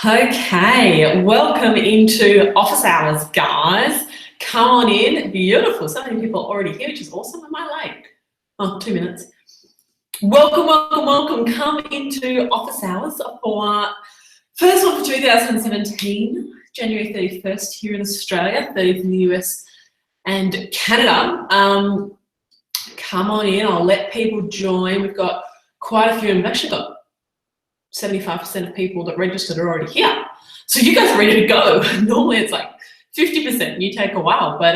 Okay, welcome into office hours, guys. Come on in. Beautiful. So many people already here, which is awesome. Am I late? Oh, 2 minutes. Welcome, welcome, welcome. Come into office hours for first one for 2017, January 31st here in Australia, 30th in the US and Canada. Come on in. I'll let people join. We've got quite a few. We've actually got 75% of people that registered are already here. So you guys are ready to go. Normally it's like 50%, you take a while, but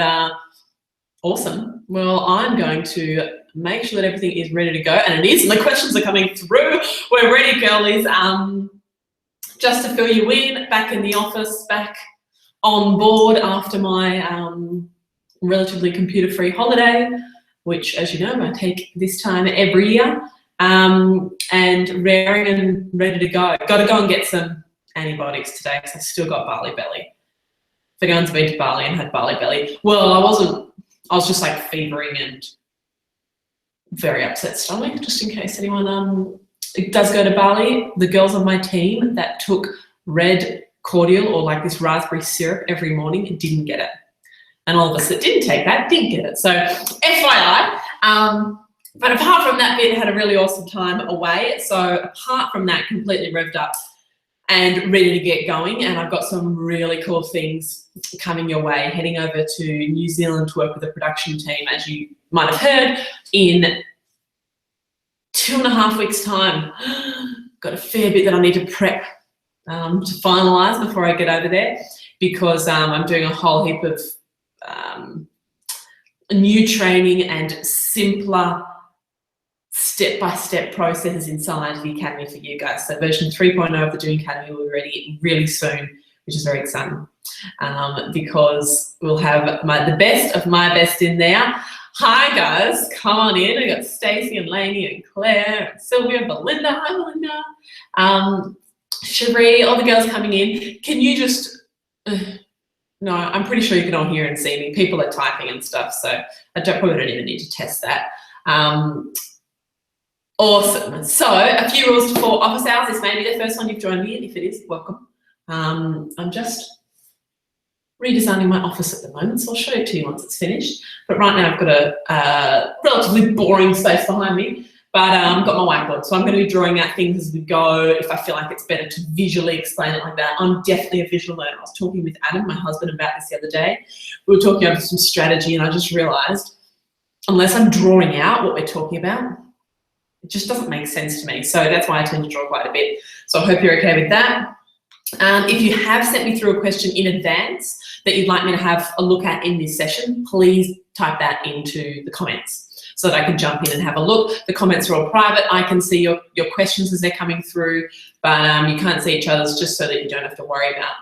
awesome. Well, I'm going to make sure that everything is ready to go, and it is, and the questions are coming through. We're ready, girlies. Just to fill you in, back in the office, back on board after my relatively computer-free holiday, which, as you know, I take this time every year. And raring and ready to go. Got to go and get some antibiotics today because I've still got barley belly. If anyone's been to Bali and had barley belly, well, I was just like fevering and very upset stomach, just in case anyone it does go to Bali. The girls on my team that took red cordial or like this raspberry syrup every morning didn't get it. And all of us that didn't take that did get it. So FYI, but apart from that bit, had a really awesome time away. So apart from that, completely revved up and ready to get going. And I've got some really cool things coming your way, heading over to New Zealand to work with the production team, as you might have heard, in 2.5 weeks' time. Got a fair bit that I need to prep to finalise before I get over there, because I'm doing a whole heap of new training and simpler step-by-step processes inside the Academy for you guys. So version 3.0 of the Doing Academy will be ready really soon, which is very exciting, because we'll have the best of my best in there. Hi guys, come on in. I got Stacey and Lainey and Claire and Sylvia, Belinda. Hi Belinda. Cherie, all the girls coming in. Can you just, no, I'm pretty sure you can all hear and see me. People are typing and stuff, so I probably don't even need to test that. Awesome. So a few rules for office hours. This may be the first one you've joined me in. If it is, welcome. I'm just redesigning my office at the moment, so I'll show it to you once it's finished. But right now I've got a relatively boring space behind me, but I've got my whiteboard. So I'm going to be drawing out things as we go. If I feel like it's better to visually explain it like that, I'm definitely a visual learner. I was talking with Adam, my husband, about this the other day. We were talking over some strategy, and I just realized, unless I'm drawing out what we're talking about, it just doesn't make sense to me. So that's why I tend to draw quite a bit. So I hope you're okay with that. If you have sent me through a question in advance that you'd like me to have a look at in this session, please type that into the comments so that I can jump in and have a look. The comments are all private. I can see your questions as they're coming through, but you can't see each other's, just so that you don't have to worry about,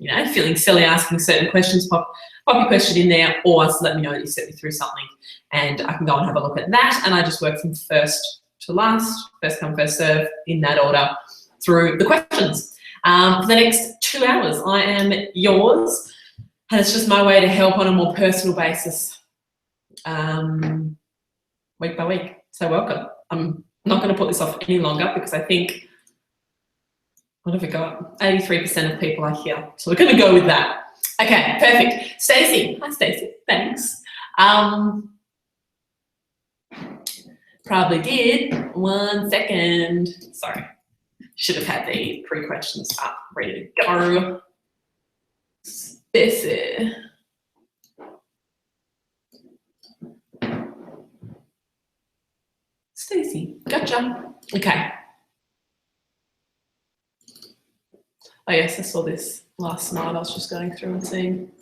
you know, feeling silly asking certain questions. Pop your question in there, or just let me know that you sent me through something and I can go and have a look at that. And I just work from first to last, first come, first serve, in that order through the questions. For the next 2 hours, I am yours, and it's just my way to help on a more personal basis, week by week. So welcome. I'm not going to put this off any longer because I think, what have we got? 83% of people are here, so we're going to go with that. Okay, perfect. Stacey, hi Stacey, thanks. Probably did. 1 second. Sorry. Should have had the pre-questions up, ready to go. Stacey. Stacey, gotcha. Okay. Oh yes, I saw this last night. I was just going through and seeing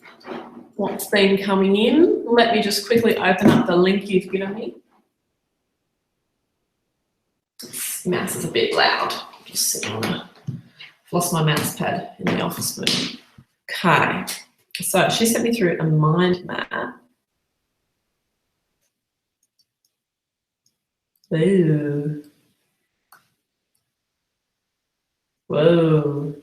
what's been coming in. Let me just quickly open up the link you've given me. This mouse is a bit loud. Just sitting on it. I've lost my mouse pad in the office mode. Okay, so she sent me through a mind map. Ooh. Whoa.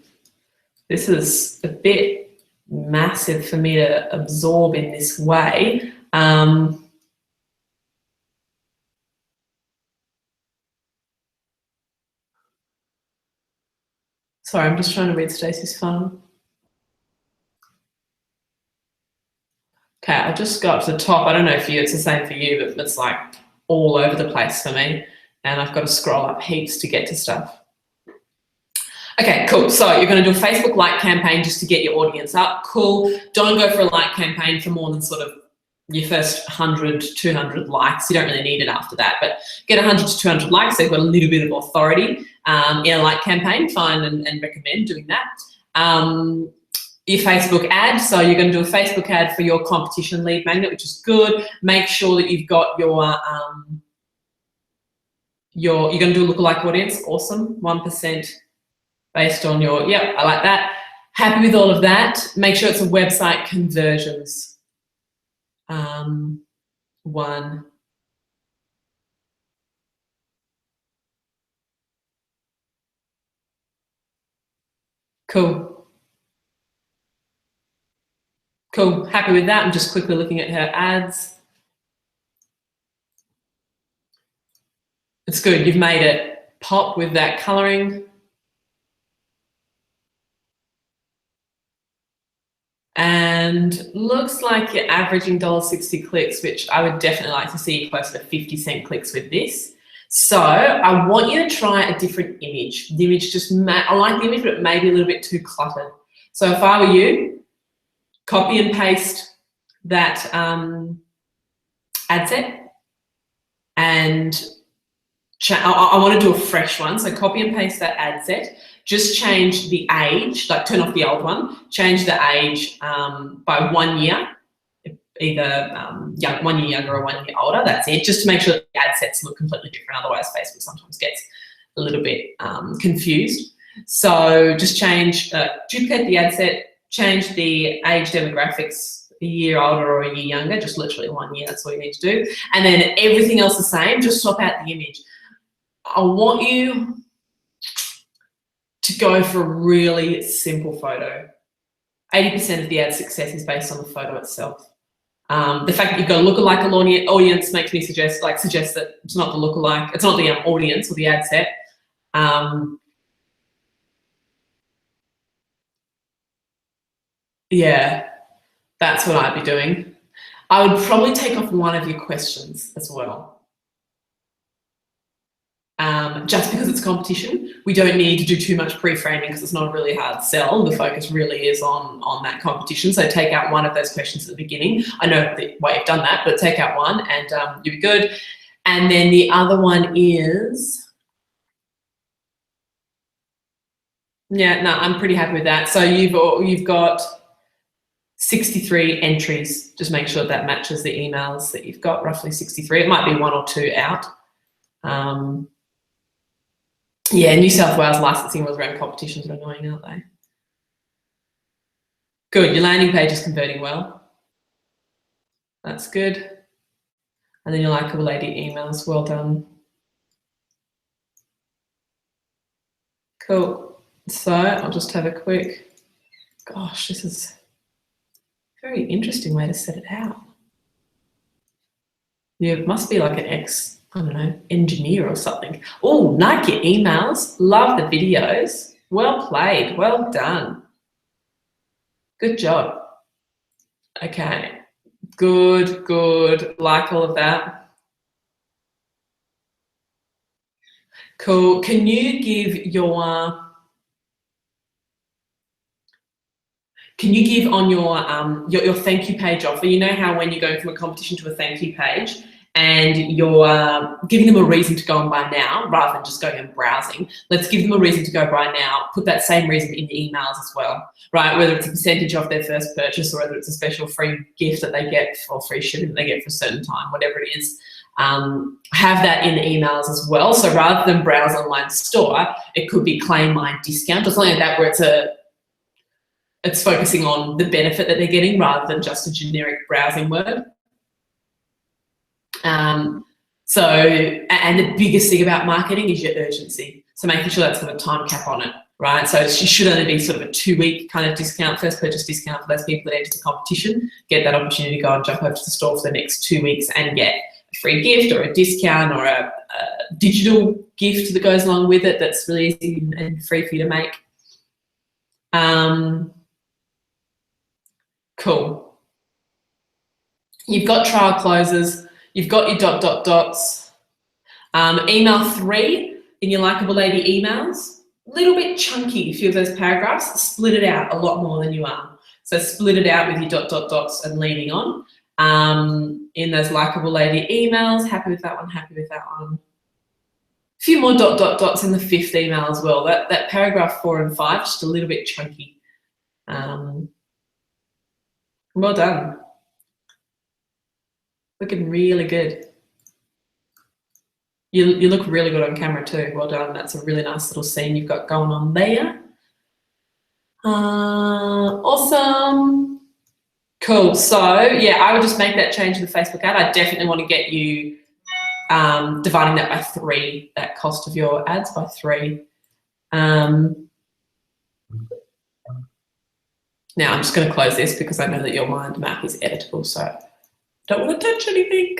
This is a bit massive for me to absorb in this way. Sorry, I'm just trying to read Stacey's phone. Okay, I've just got to the top. I don't know if it's the same for you, but it's like all over the place for me. And I've got to scroll up heaps to get to stuff. Okay, cool. So you're going to do a Facebook like campaign just to get your audience up. Cool. Don't go for a like campaign for more than sort of your first 100, 200 likes. You don't really need it after that, but get 100 to 200 likes. They've got a little bit of authority in a like campaign. Fine and recommend doing that. Your Facebook ad. So you're going to do a Facebook ad for your competition lead magnet, which is good. Make sure that you've got you're going to do a lookalike audience. Awesome. 1% based on your, yep, I like that. Happy with all of that. Make sure it's a website conversions. One. Cool. Cool, happy with that. I'm just quickly looking at her ads. It's good, you've made it pop with that colouring. And looks like you're averaging $1.60 clicks, which I would definitely like to see closer to 50-cent clicks with this. So I want you to try a different image. The image just, I like the image, but it may be a little bit too cluttered. So if I were you, copy and paste that ad set, and I want to do a fresh one. So copy and paste that ad set. Just change the age, like turn off the old one, change the age by 1 year, either 1 year younger or 1 year older, that's it, just to make sure that the ad sets look completely different. Otherwise Facebook sometimes gets a little bit confused. So just change, duplicate the ad set, change the age demographics a year older or a year younger, just literally 1 year, that's all you need to do. And then everything else the same, just swap out the image. I want you to go for a really simple photo. 80% of the ad success is based on the photo itself. The fact that you've got a lookalike audience makes me suggest that it's not the lookalike, it's not the audience or the ad set. Yeah, that's what I'd be doing. I would probably take off one of your questions as well. Just because it's competition, we don't need to do too much pre-framing because it's not a really hard sell. The focus really is on that competition. So take out one of those questions at the beginning. I know why you've done that, but take out one and you'll be good. And then the other one is, yeah, no, I'm pretty happy with that. So you've got 63 entries. Just make sure that matches the emails that you've got, roughly 63. It might be 1 or 2 out. Yeah, New South Wales licensing rules around competitions are annoying, aren't they? Good, your landing page is converting well. That's good. And then your likable lady emails, well done. Cool. So I'll just have a quick, gosh, this is a very interesting way to set it out. You must be like an I don't know, engineer or something. Oh, like your emails, love the videos. Well played, well done. Good job. Okay, good, good, like all of that. Cool, can you give on your thank you page offer? You know how when you're going from a competition to a thank you page, and you're giving them a reason to go and buy now rather than just going and browsing. Let's give them a reason to go buy now. Put that same reason in the emails as well, right? Whether it's a percentage off their first purchase or whether it's a special free gift that they get or free shipping that they get for a certain time, whatever it is, have that in the emails as well. So rather than browse online store, it could be claim my discount or something like that, where it's focusing on the benefit that they're getting rather than just a generic browsing word. And the biggest thing about marketing is your urgency. So making sure that's got a time cap on it, right? So it should only be sort of a 2-week kind of discount, first purchase discount for those people that enter the competition, get that opportunity to go and jump over to the store for the next 2 weeks and get a free gift or a discount or a digital gift that goes along with it that's really easy and free for you to make. Cool. You've got trial closes, you've got your ... Email 3 in your Likeable Lady emails, a little bit chunky, a few of those paragraphs, split it out a lot more than you are. So split it out with your ... and leaning on. In those Likeable Lady emails, happy with that one, happy with that one. A few more ... in the 5th email as well. That paragraph 4 and 5, just a little bit chunky. Well done. Looking really good. You look really good on camera too. Well done. That's a really nice little scene you've got going on there. Awesome. Cool. So yeah, I would just make that change to the Facebook ad. I definitely want to get you dividing that by 3, that cost of your ads by 3. Now I'm just going to close this because I know that your mind map is editable, so I don't want to touch anything.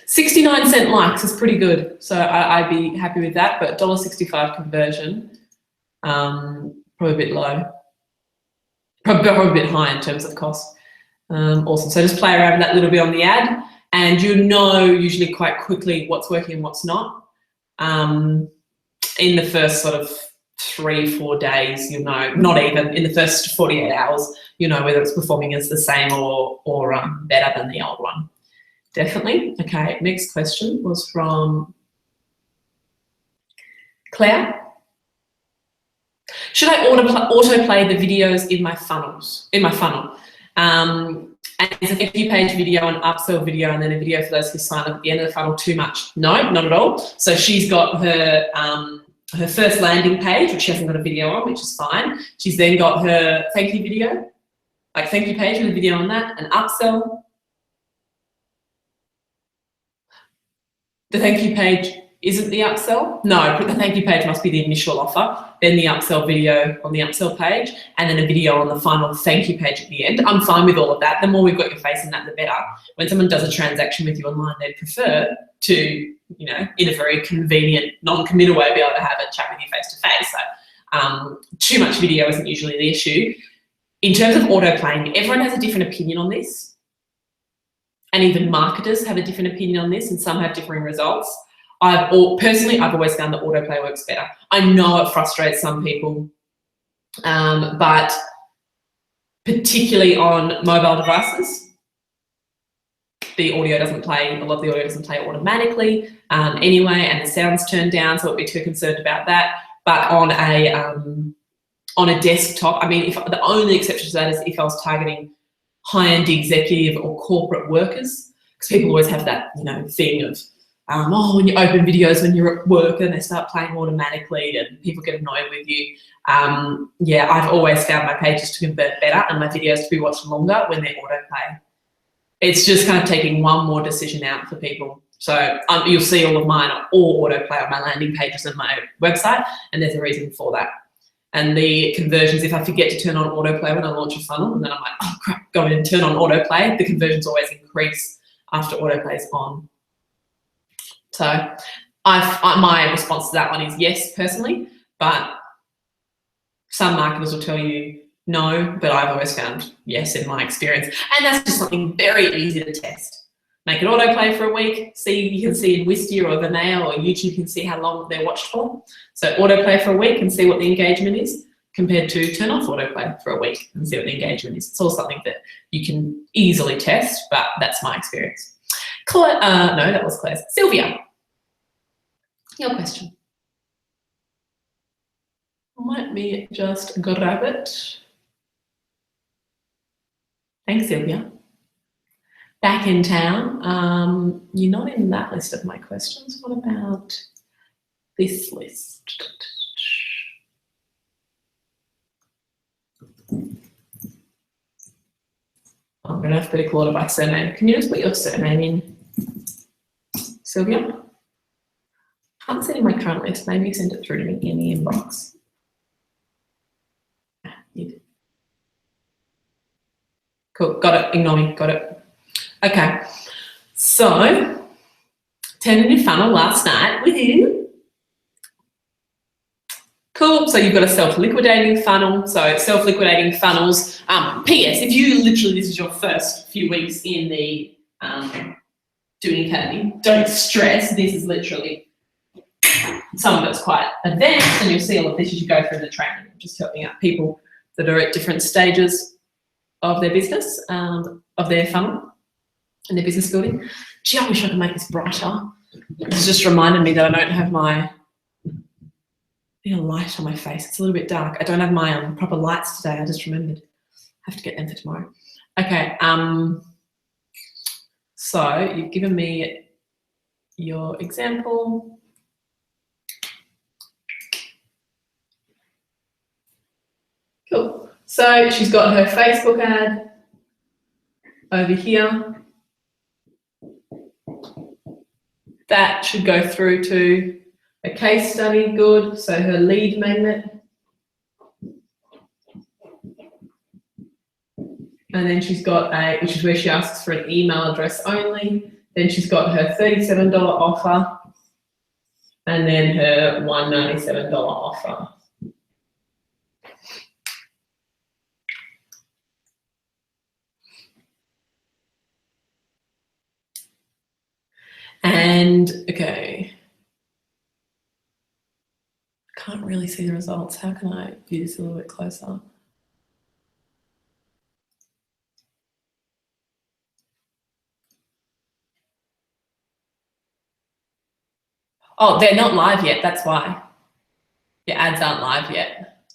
69 cent likes is pretty good, so I'd be happy with that, but $1.65 conversion, probably a bit low, probably a bit high in terms of cost. Awesome, so just play around with that little bit on the ad, and you know usually quite quickly what's working and what's not. In the first sort of 3-4 days, you'll know, not even, in the first 48 hours, you know whether it's performing as the same or better than the old one. Definitely. Okay, next question was from Claire. Should I autoplay the videos in my funnels? In my funnel, and is a thank you page video, an upsell video, and then a video for those who sign up at the end of the funnel too much? No, not at all. So she's got her her first landing page, which she hasn't got a video on, which is fine. She's then got her thank you video, like thank you page with a video on that, an upsell. The thank you page isn't the upsell? No, the thank you page must be the initial offer, then the upsell video on the upsell page, and then a video on the final thank you page at the end. I'm fine with all of that. The more we've got your face in that, the better. When someone does a transaction with you online, they'd prefer to, you know, in a very convenient, non-committal way, be able to have a chat with you face to face. So too much video isn't usually the issue. In terms of auto-playing, everyone has a different opinion on this. And even marketers have a different opinion on this, and some have differing results. Personally, I've always found that autoplay works better. I know it frustrates some people, but particularly on mobile devices, the audio doesn't play, a lot of the audio doesn't play automatically anyway, and the sound's turned down, so I'd be too concerned about that. But on a desktop, I mean, if the only exception to that is if I was targeting high-end executive or corporate workers, because people always have that, you know, thing of, oh, when you open videos when you're at work and they start playing automatically and people get annoyed with you. Yeah, I've always found my pages to convert better and my videos to be watched longer when they're autoplay. It's just kind of taking one more decision out for people. So you'll see all of mine are all autoplay on my landing pages and my website, and there's a reason for that. And the conversions, if I forget to turn on autoplay when I launch a funnel, and then I'm like, oh crap, go in and turn on autoplay, the conversions always increase after autoplay is on. So my response to that one is yes, personally, but some marketers will tell you no, but I've always found yes in my experience. And that's just something very easy to test. Make it autoplay for a week, you can see in Wistia or Vimeo or YouTube, you can see how long they're watched for. So autoplay for a week and see what the engagement is, compared to turn off autoplay for a week and see what the engagement is. It's all something that you can easily test, but that's my experience. Claire, no, that was Claire's. Sylvia, your question. Let me just grab it. Thanks, Sylvia. Back in town. You're not in that list of my questions. What about this list? I'm going to have to put a quarter by surname. Can you just put your surname in, Sylvia? Can't see it in my current list. Maybe send it through to me in the inbox. Cool, got it, ignore me, got it. Okay, so turned a new funnel last night. Woohoo! Look, so you've got a self-liquidating funnel. So self-liquidating funnels. PS, if you literally, this is your first few weeks in the Doing Academy, don't stress. This is literally, some of it's quite advanced, and you'll see all of this as you go through the training. I'm just helping out people that are at different stages of their business, of their funnel and their business building. Gee, I wish I could make this brighter. It's just reminded me that I don't have my light on my face. It's a little bit dark. I don't have my proper lights today. I just remembered. I have to get them for tomorrow. Okay. So you've given me your example. Cool. So she's got her Facebook ad over here. That should go through to a case study, good. So her lead magnet. And then she's got which is where she asks for an email address only. Then she's got her $37 offer. And then her $197 offer. And, okay. Can't really see the results. How can I view this a little bit closer? Oh, they're not live yet, that's why. Your ads aren't live yet.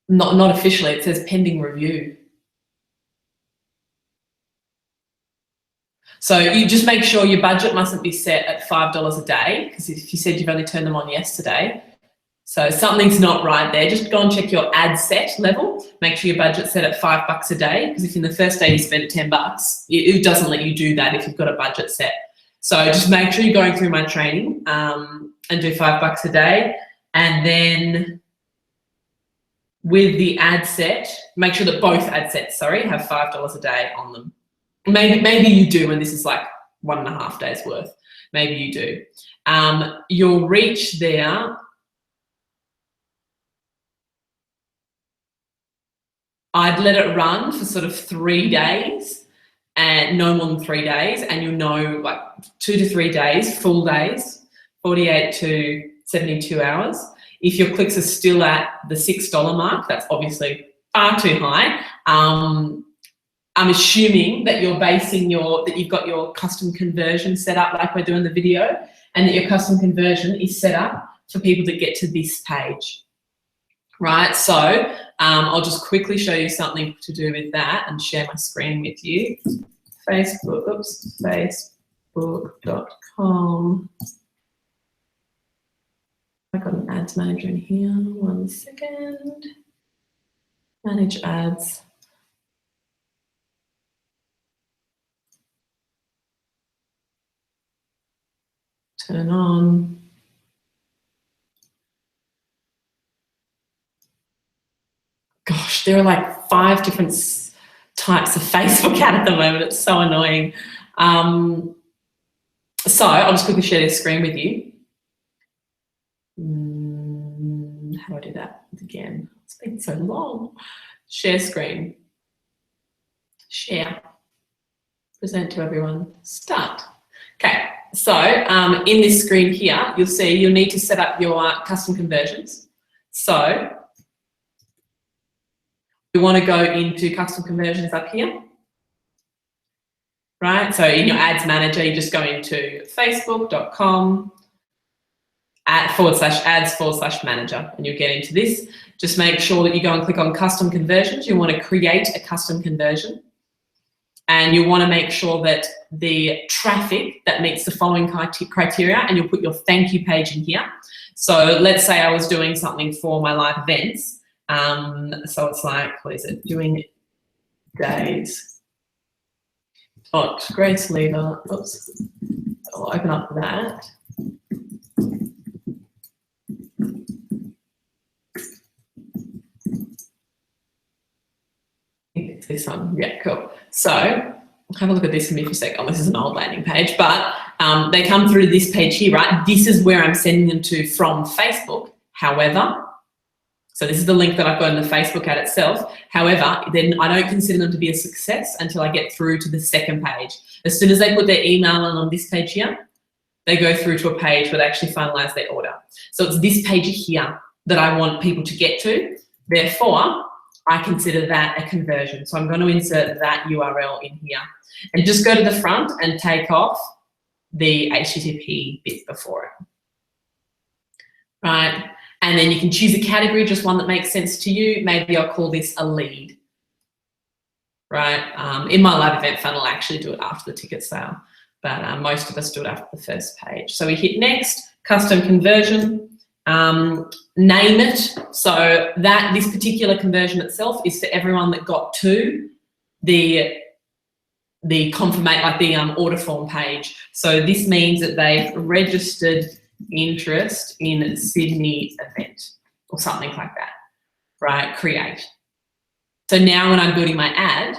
Not officially, it says pending review. So you just make sure your budget mustn't be set at $5 a day, because if you said you've only turned them on yesterday, so something's not right there. Just go and check your ad set level. Make sure your budget's set at $5 a day, because if in the first day you spend $10, it doesn't let you do that if you've got a budget set. So just make sure you're going through my training and do $5 a day. And then with the ad set, make sure that both ad sets, have $5 a day on them. Maybe you do, and this is like 1.5 days worth. Maybe you do. Your reach there, I'd let it run for sort of 3 days, and no more than 3 days, and you'll know like 2 to 3 days, full days, 48 to 72 hours. If your clicks are still at the $6 mark, that's obviously far too high. I'm assuming that you're basing that you've got your custom conversion set up like we're doing the video, and that your custom conversion is set up for people that get to this page, right? So I'll just quickly show you something to do with that and share my screen with you. Facebook.com. I've got an ads manager in here, 1 second. Manage ads. Turn on. Gosh, there are like 5 different types of Facebook ad at the moment. It's so annoying. So I'll just quickly share this screen with you. How do I do that again? It's been so long. Share screen. Share. Present to everyone. Start. Okay. So in this screen here, you'll see you'll need to set up your custom conversions. So we want to go into custom conversions up here, right? So in your ads manager, you just go into facebook.com /ads/manager, and you'll get into this. Just make sure that you go and click on custom conversions. You want to create a custom conversion. And you want to make sure that the traffic that meets the following criteria, and you'll put your thank you page in here. So let's say I was doing something for my live events. So it's like, what is it? Doing days. Oh, Grace Lever. Oops. I'll open up that. This one, yeah, cool. So have a look at this for me for a sec. Oh, this is an old landing page, but They come through to this page here, right? This is where I'm sending them to from Facebook. However, so this is the link that I've got in the Facebook ad itself. However, then I don't consider them to be a success until I get through to the second page. As soon as they put their email on this page here, they go through to a page where they actually finalize their order. So it's this page here that I want people to get to. Therefore, I consider that a conversion. So I'm going to insert that URL in here and just go to the front and take off the HTTP bit before it. Right. And then you can choose a category, just one that makes sense to you. Maybe I'll call this a lead. Right. In my live event funnel, I actually do it after the ticket sale, but most of us do it after the first page. So we hit next, custom conversion. Name it. So that this particular conversion itself is for everyone that got to the confirmation, like the order form page. So this means that they've registered interest in Sydney event or something like that, right? Create. So now when I'm building my ad,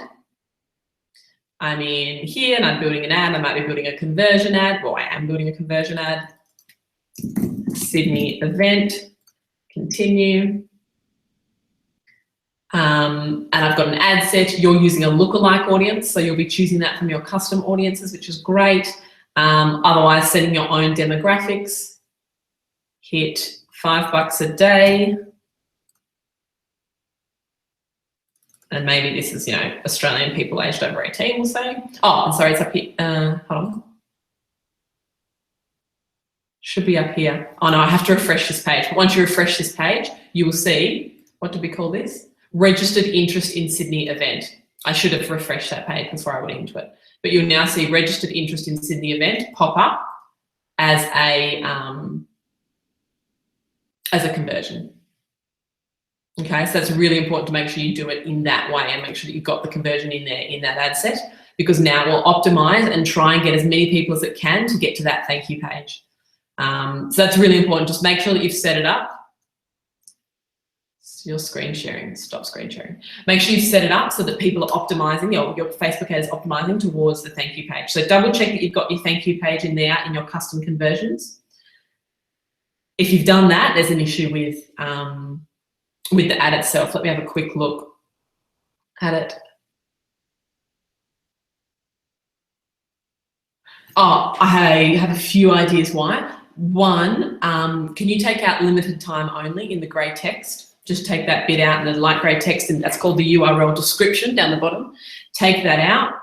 I'm in here and I'm building an ad. I might be building a conversion ad. Well, I am building a conversion ad. Sydney event, continue. And I've got an ad set. You're using a lookalike audience, so you'll be choosing that from your custom audiences, which is great. Otherwise, setting your own demographics. Hit $5 a day. And maybe this is, Australian people aged over 18, we'll say. Oh, I'm sorry, it's up here. Hold on. Should be up here. Oh no, I have to refresh this page. But once you refresh this page, you will see, what did we call this? Registered interest in Sydney event. I should have refreshed that page before I went into it. But you'll now see registered interest in Sydney event pop up as a conversion. Okay, so that's really important to make sure you do it in that way and make sure that you've got the conversion in there in that ad set, because now we'll optimize and try and get as many people as it can to get to that thank you page. So that's really important. Just make sure that you've set it up. Your screen sharing, stop screen sharing. Make sure you've set it up so that people are optimizing, your Facebook ad is optimizing towards the thank you page. So double check that you've got your thank you page in there in your custom conversions. If you've done that, there's an issue with the ad itself. Let me have a quick look at it. Oh, I have a few ideas why. One, can you take out limited time only in the grey text? Just take that bit out in the light grey text, and that's called the URL description down the bottom. Take that out.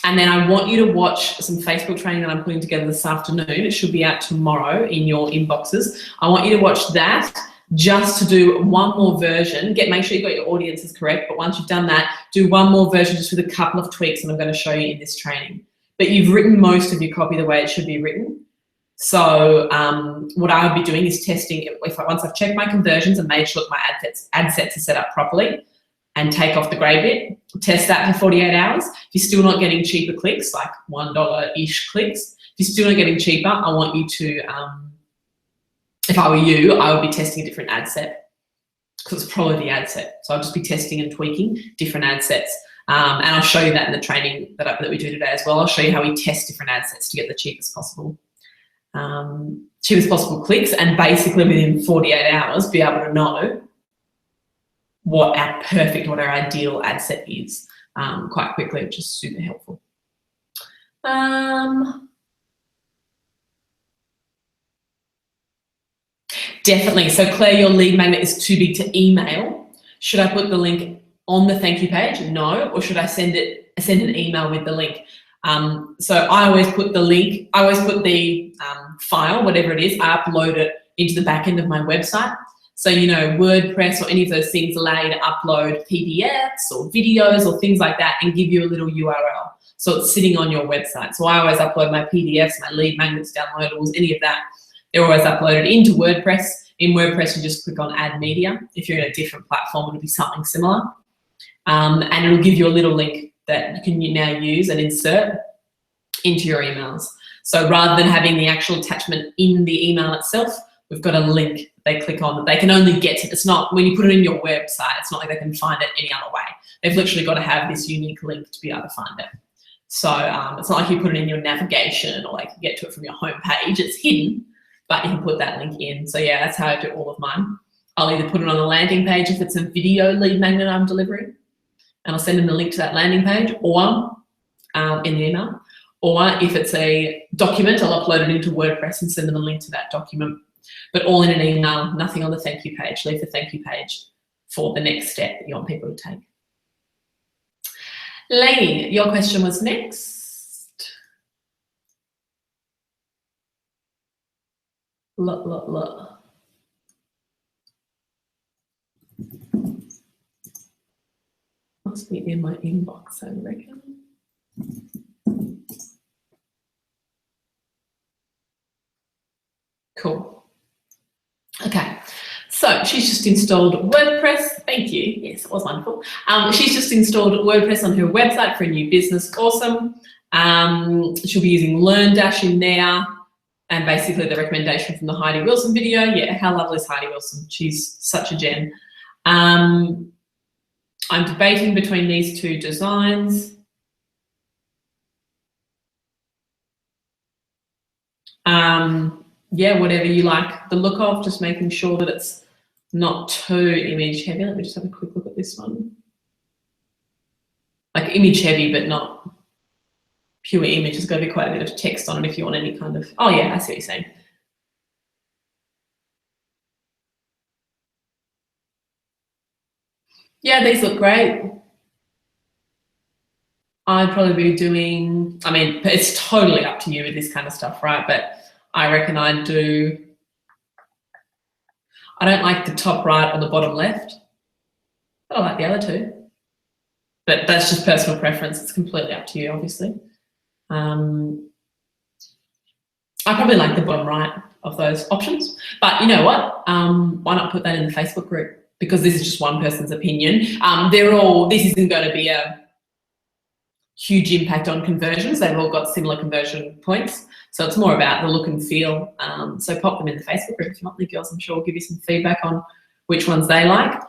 And then I want you to watch some Facebook training that I'm putting together this afternoon. It should be out tomorrow in your inboxes. I want you to watch that just to do one more version. Make sure you've got your audiences correct, but once you've done that, do one more version just with a couple of tweaks that I'm going to show you in this training. But you've written most of your copy the way it should be written. So what I would be doing is testing, once I've checked my conversions and made sure that my ad sets are set up properly, and take off the grey bit, test that for 48 hours. If you're still not getting cheaper clicks, like $1-ish clicks, if you're still not getting cheaper, I want you to, if I were you, I would be testing a different ad set, because it's probably the ad set. So I'll just be testing and tweaking different ad sets. And I'll show you that in the training that we do today as well. I'll show you how we test different ad sets to get the cheapest possible clicks, and basically within 48 hours be able to know what our ideal ad set is quite quickly, which is super helpful. Definitely. So Claire, your lead magnet is too big to email. Should I put the link on the thank you page? No. Or should I send an email with the link? So I always put the link, I always put the file, whatever it is, I upload it into the back end of my website. So, WordPress or any of those things allow you to upload PDFs or videos or things like that and give you a little URL. So it's sitting on your website. So I always upload my PDFs, my lead magnets, downloadables, any of that. They're always uploaded into WordPress. In WordPress, you just click on Add Media. If you're in a different platform, it'll be something similar. And it'll give you a little link that you can now use and insert into your emails. So rather than having the actual attachment in the email itself, we've got a link they click on that they can only get to. It's not, when you put it in your website, it's not like they can find it any other way. they've literally got to have this unique link to be able to find it. So it's not like you put it in your navigation or like you get to it from your home page. It's hidden, but you can put that link in. So yeah, that's how I do all of mine. I'll either put it on a landing page if it's a video lead magnet I'm delivering, and I'll send them the link to that landing page, or in the email. Or if it's a document, I'll upload it into WordPress and send them a link to that document. But all in an email, nothing on the thank you page. Leave the thank you page for the next step that you want people to take. Lainey, your question was next. Must be in my inbox, I reckon. Cool. Okay, so she's just installed WordPress. Thank you. Yes, it was wonderful. She's just installed WordPress on her website for a new business. Awesome. She'll be using LearnDash in there, and basically the recommendation from the Heidi Wilson video. Yeah, how lovely is Heidi Wilson? She's such a gem. I'm debating between these two designs. Yeah, whatever you like the look of, just making sure that it's not too image heavy. Let me just have a quick look at this one. Like image heavy, but not pure image. There's got to be quite a bit of text on it if you want any kind of, oh yeah, I see what you're saying. Yeah, these look great. I'd probably be doing, I mean, it's totally up to you with this kind of stuff, right? But I reckon I'd do, I don't like the top right or the bottom left, but I like the other two. But that's just personal preference. It's completely up to you, obviously. I probably like the bottom right of those options, but you know what? Why not put that in the Facebook group? Because this is just one person's opinion. This isn't going to be a huge impact on conversions. They've all got similar conversion points. So it's more about the look and feel. So pop them in the Facebook group if you want. The girls, I'm sure, will give you some feedback on which ones they like.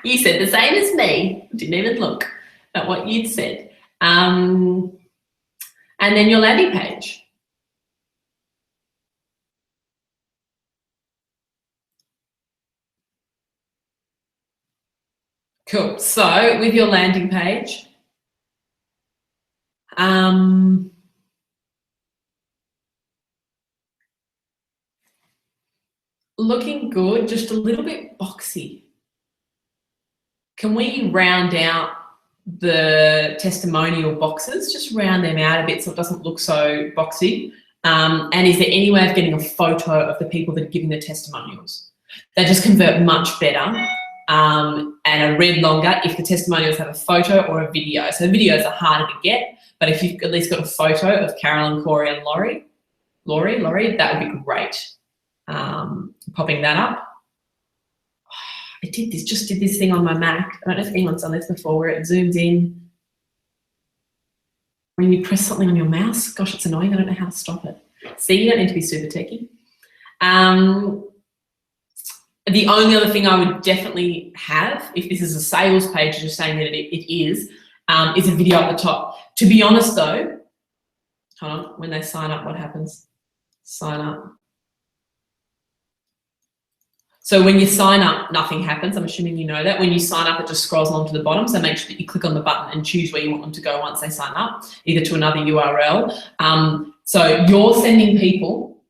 You said the same as me. Didn't even look at what you'd said. And then your landing page. Cool. So with your landing page, looking good, just a little bit boxy. Can we round out the testimonial boxes? Just round them out a bit so it doesn't look so boxy. And is there any way of getting a photo of the people that are giving the testimonials? They just convert much better and are read longer if the testimonials have a photo or a video. So the videos are harder to get, but if you've at least got a photo of Carolyn, Corey and Laurie, that would be great. Popping that up. I just did this thing on my Mac. I don't know if anyone's done this before, where it zooms in when you press something on your mouse. Gosh, it's annoying. I don't know how to stop it. See, you don't need to be super techie. The only other thing I would definitely have, if this is a sales page, just saying that it is a video at the top. To be honest though, hold on, when they sign up, what happens? Sign up. So when you sign up, nothing happens. I'm assuming you know that. When you sign up, it just scrolls along to the bottom. So make sure that you click on the button and choose where you want them to go once they sign up, either to another URL. So you're sending people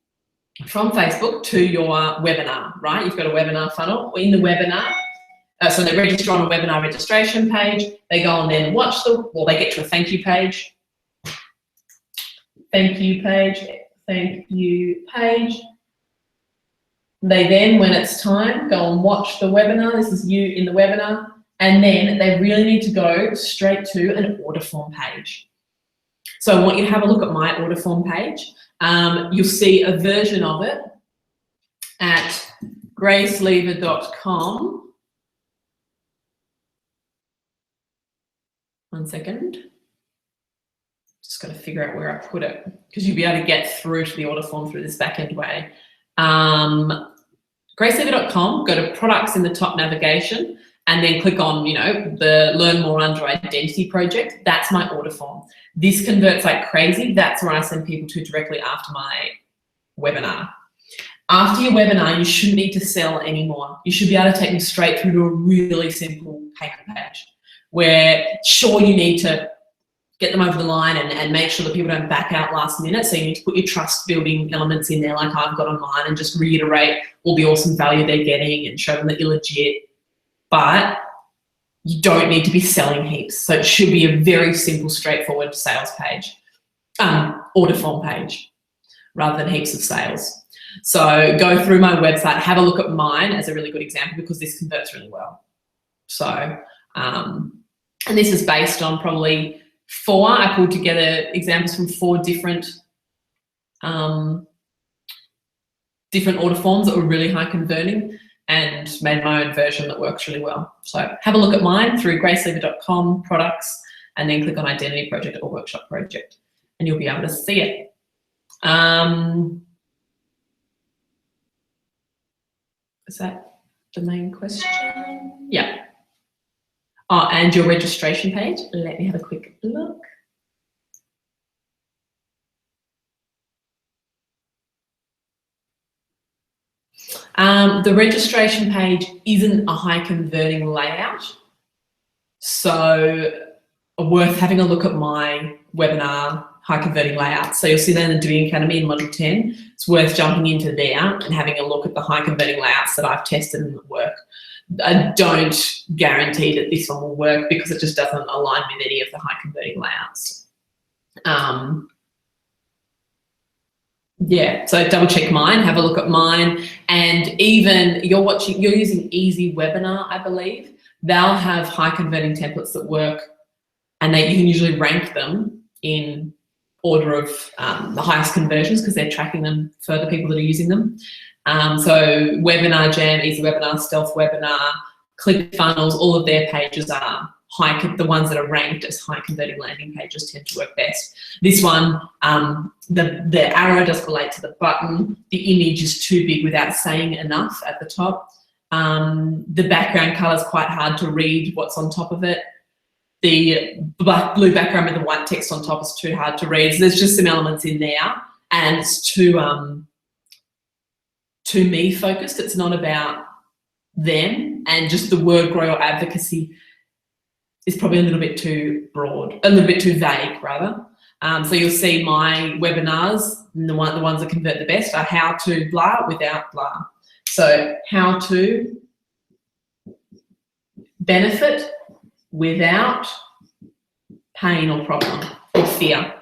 from Facebook to your webinar, right? You've got a webinar funnel. In the webinar, so they register on a webinar registration page. They go on then and watch they get to a thank you page. Thank you page. They then, when it's time, go and watch the webinar. This is you in the webinar. And then they really need to go straight to an order form page. So I want you to have a look at my order form page. You'll see a version of it at gracelever.com. One second. Just got to figure out where I put it, because you'll be able to get through to the order form through this back end way. graceweaver.com, go to products in the top navigation, and then click on, the Learn More Under Identity project. That's my order form. This converts like crazy. That's where I send people to directly after my webinar. After your webinar, you shouldn't need to sell anymore. You should be able to take them straight through to a really simple payment page where, sure, you need to get them over the line and make sure that people don't back out last minute. So you need to put your trust building elements in there like I've got on mine and just reiterate all the awesome value they're getting and show them that you're legit. But you don't need to be selling heaps. So it should be a very simple, straightforward sales page, order form page, rather than heaps of sales. So go through my website, have a look at mine as a really good example because this converts really well. So, and this is based on probably I pulled together examples from 4 different order forms that were really high converting and made my own version that works really well. So have a look at mine through graceweaver.com, products, and then click on Identity Project or Workshop Project, and you'll be able to see it. Is that the main question? Yeah. Oh, and your registration page. Let me have a quick look. The registration page isn't a high converting layout, so worth having a look at my webinar high converting layout. So you'll see that in the Doing Academy in Module 10. It's worth jumping into there and having a look at the high converting layouts that I've tested and that work. I don't guarantee that this one will work because it just doesn't align with any of the high converting layouts. Yeah, so double check mine, have a look at mine, and even you're using Easy Webinar, I believe. They'll have high converting templates that work, and you can usually rank them in order of the highest conversions because they're tracking them for the people that are using them. So Webinar Jam, Easy Webinar, Stealth Webinar, ClickFunnels, all of their pages are the ones that are ranked as high converting landing pages tend to work best. This one, the arrow doesn't relate to the button. The image is too big without saying enough at the top. The background color is quite hard to read what's on top of it. The blue background with the white text on top is too hard to read. So there's just some elements in there, and it's too me focused. It's not about them, and just the word grow or advocacy is probably a little bit too broad, a little bit too vague rather. So you'll see my webinars, and the ones that convert the best are how to blah without blah. So how to benefit without pain or problem or fear,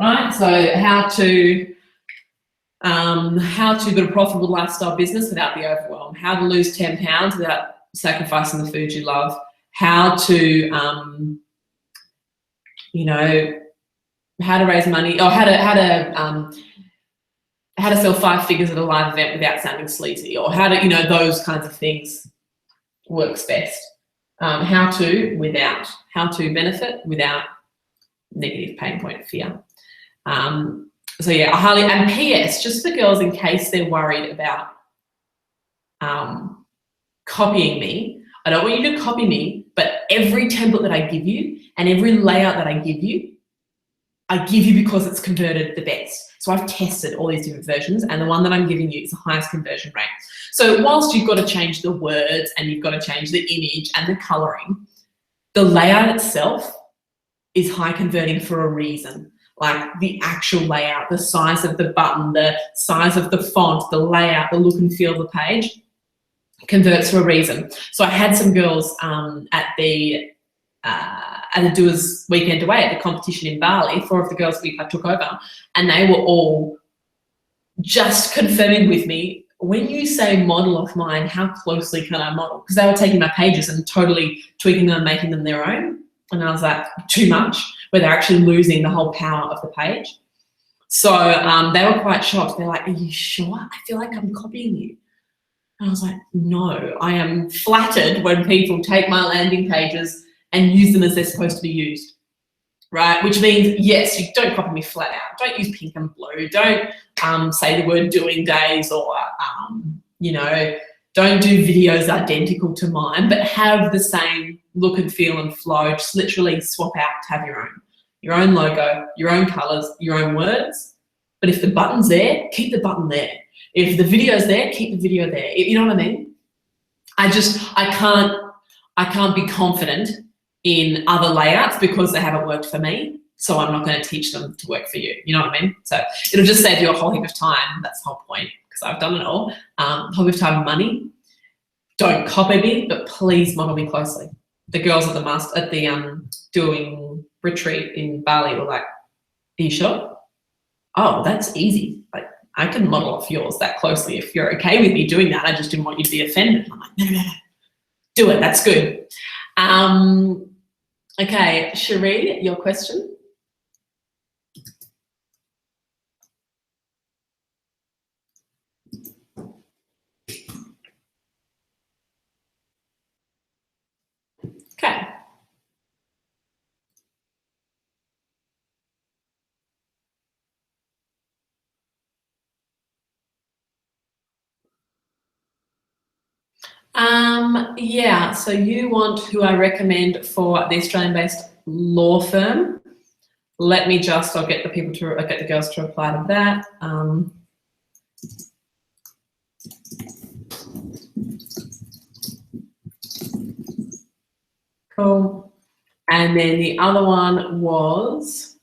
right? So how to build a profitable lifestyle business without the overwhelm, how to lose 10 pounds without sacrificing the food you love, how to, how to raise money, or how to sell 5 figures at a live event without sounding sleazy, or how to, those kinds of things works best. How to benefit without negative pain point fear. So yeah, and PS, just for girls in case they're worried about copying me, I don't want you to copy me, but every template that I give you and every layout that I give you because it's converted the best. So I've tested all these different versions, and the one that I'm giving you is the highest conversion rate. So whilst you've got to change the words and you've got to change the image and the coloring, the layout itself is high converting for a reason. Like the actual layout, the size of the button, the size of the font, the layout, the look and feel of the page converts for a reason. So I had some girls at the Doers Weekend Away at the competition in Bali, 4 of the girls I took over, and they were all just confirming with me, when you say model off mine, how closely can I model? Because they were taking my pages and totally tweaking them and making them their own. And I was like, too much, where they're actually losing the whole power of the page. So they were quite shocked. They're like, are you sure? I feel like I'm copying you. And I was like, no, I am flattered when people take my landing pages and use them as they're supposed to be used, right? Which means, yes, you don't copy me flat out. Don't use pink and blue. Don't say the word doing days or, you know, don't do videos identical to mine, but have the same look and feel and flow. Just literally swap out to have your own logo, your own colors, your own words. But if the button's there, keep the button there. If the video's there, keep the video there. You know what I mean? I can't be confident in other layouts because they haven't worked for me. So I'm not going to teach them to work for you. You know what I mean? So it'll just save you a whole heap of time. That's the whole point, because I've done it all. A whole heap of time and money. Don't copy me, but please model me closely. The girls at the doing retreat in Bali were like, "Are you sure?" "Oh, that's easy. Like, I can model off yours that closely if you're okay with me doing that. I just didn't want you to be offended." I'm like, no. Do it. That's good. Okay, Cherie, your question. Okay. Yeah, so you want who I recommend for the Australian-based law firm. Let me just, I'll get the girls to reply to that. Cool. And then the other one was,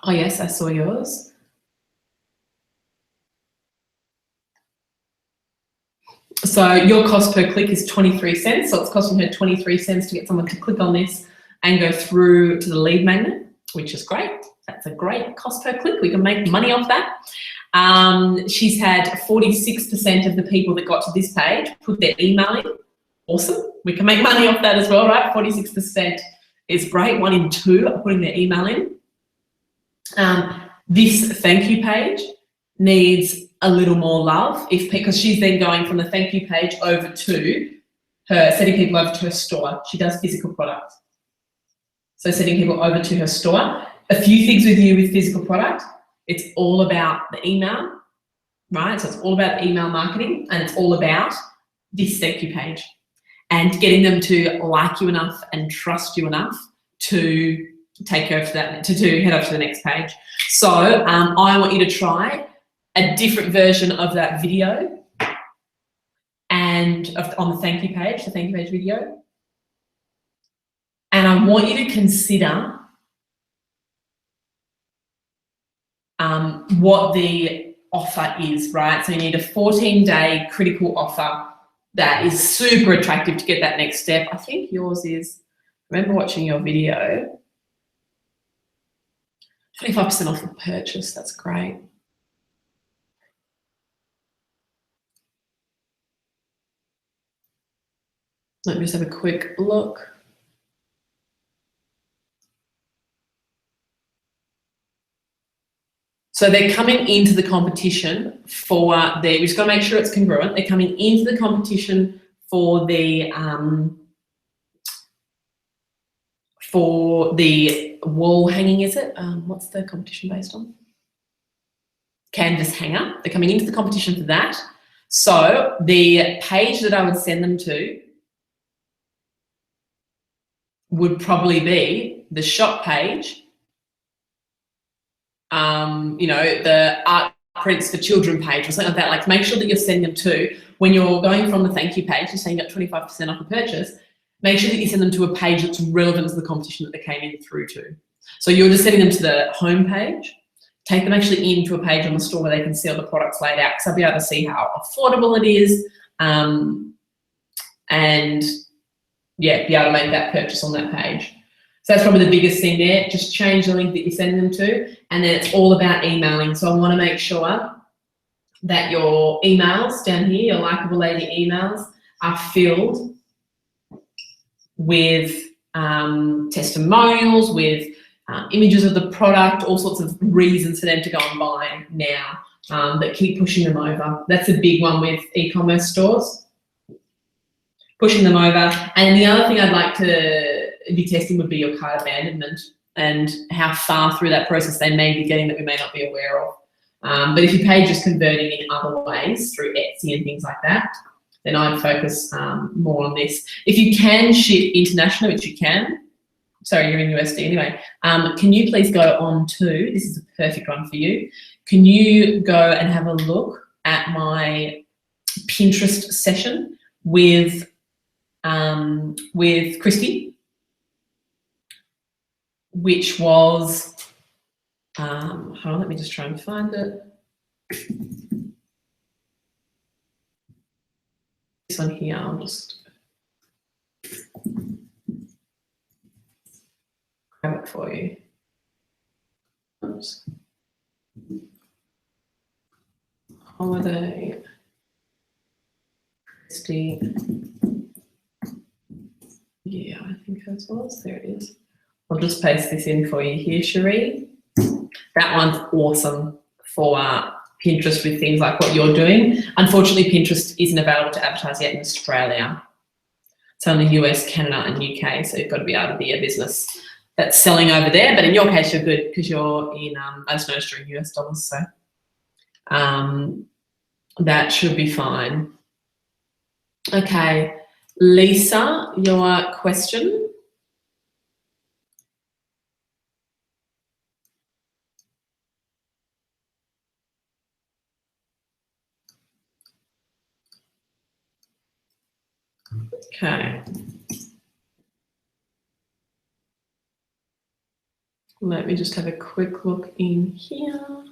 oh yes, I saw yours. So your cost per click is 23 cents. So it's costing her 23 cents to get someone to click on this and go through to the lead magnet, which is great. That's a great cost per click. We can make money off that. She's had 46% of the people that got to this page put their email in. Awesome. We can make money off that as well, right? 46% is great. 1 in 2 are putting their email in. This thank you page needs a little more love, because she's then going from the thank you page over to her, setting people over to her store. She does physical products. So setting people over to her store. A few things with you with physical product. It's all about the email, right? So it's all about email marketing, and it's all about this thank you page and getting them to like you enough and trust you enough to take you over to that, to head over to the next page. So I want you to try a different version of that video and on the thank you page, the thank you page video. And I want you to consider what the offer is, right? So you need a 14-day critical offer that is super attractive to get that next step. I think yours is, remember watching your video, 25% off the purchase. That's great. Let me just have a quick look. So they're coming into the competition for we just got to make sure it's congruent. They're coming into the competition for the wall hanging, is it? What's the competition based on? Canvas hanger. They're coming into the competition for that. So the page that I would send them to would probably be the shop page, you know, the art prints for children page or something like that. Like, make sure that you're sending them to, when you're going from the thank you page, you're saying you got 25% off the purchase, make sure that you send them to a page that's relevant to the competition that they came in through to. So you're just sending them to the home page, take them actually into a page on the store where they can see all the products laid out, because they'll be able to see how affordable it is, and yeah, be able to make that purchase on that page. So that's probably the biggest thing there. Just change the link that you send them to, and then it's all about emailing. So I want to make sure that your emails down here, your Likeable Lady emails, are filled with testimonials, with images of the product, all sorts of reasons for them to go and buy now, that keep pushing them over. That's a big one with e-commerce stores, pushing them over. And the other thing I'd like to be testing would be your cart abandonment and how far through that process they may be getting that we may not be aware of. But if your page is converting in other ways through Etsy and things like that, then I'd focus more on this. If you can ship internationally, which you can, sorry, you're in USD anyway, can you please go on to, this is a perfect one for you, can you go and have a look at my Pinterest session with Christy, which was, hold on, let me just try and find it. This one here, I'll just grab it for you. Oops. Holiday Christy. Yeah, I think that was. There it is. I'll just paste this in for you here, Cherie. That one's awesome for Pinterest with things like what you're doing. Unfortunately, Pinterest isn't available to advertise yet in Australia. It's only US, Canada, and UK, so you've got to be able to be a business that's selling over there. But in your case, you're good because you're in, I just noticed you're in US dollars, so that should be fine. Okay, Lisa, your question. Okay. Let me just have a quick look in here.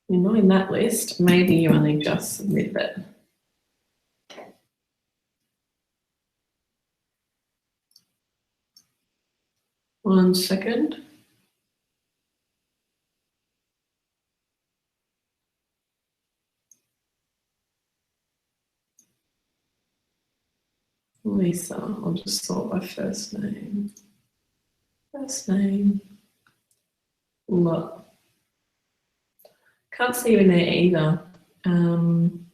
You're not in that list. Maybe you only just submitted it. One second. Lisa, I'll just sort by first name. First name. Look. Can't see you in there either. Can't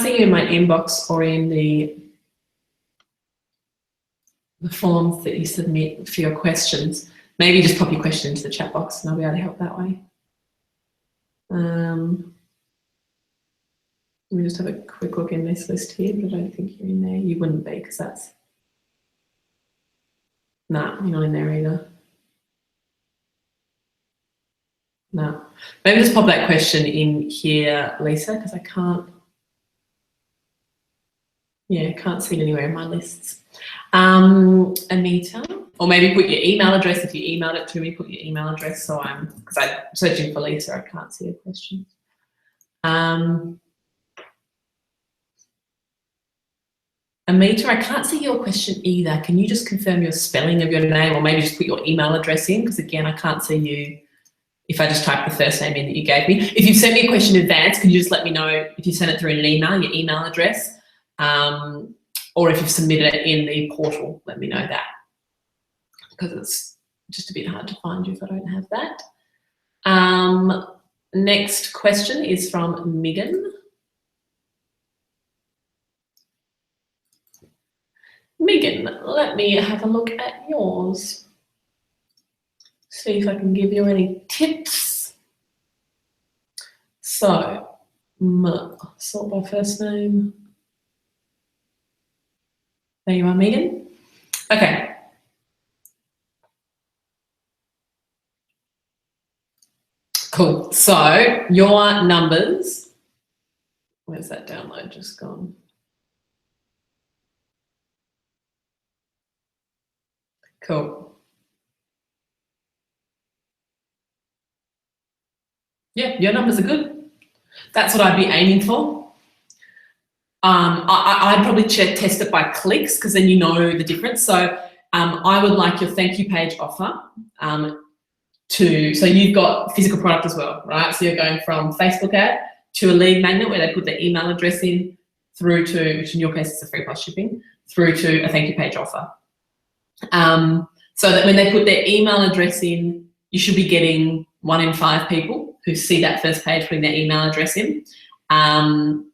see you in my inbox or in the forms that you submit for your questions. Maybe just pop your question into the chat box and I'll be able to help that way. Let me just have a quick look in this list here, but I don't think you're in there. You wouldn't be because that's... Nah, you're not in there either. No. Maybe just pop that question in here, Lisa, because I can't... Yeah, can't see it anywhere in my lists. Anita, or maybe put your email address. If you emailed it to me, put your email address so because I'm searching for Lisa, I can't see a question. Amita, I can't see your question either. Can you just confirm your spelling of your name or maybe just put your email address in? Because again, I can't see you if I just type the first name in that you gave me. If you've sent me a question in advance, can you just let me know if you sent it through an email, your email address, or if you've submitted it in the portal, let me know that. Because it's just a bit hard to find you if I don't have that. Next question is from Megan. Megan, let me have a look at yours. See if I can give you any tips. So, sort by first name. There you are, Megan. Okay. Cool. So, your numbers. Where's that download just gone? Cool. Yeah, your numbers are good. That's what I'd be aiming for. I'd probably test it by clicks because then you know the difference. So I would like your thank you page offer so you've got physical product as well, right? So you're going from Facebook ad to a lead magnet where they put their email address in through to, which in your case is a free plus shipping, through to a thank you page offer. So that when they put their email address in, you should be getting 1 in 5 people who see that first page putting their email address in. And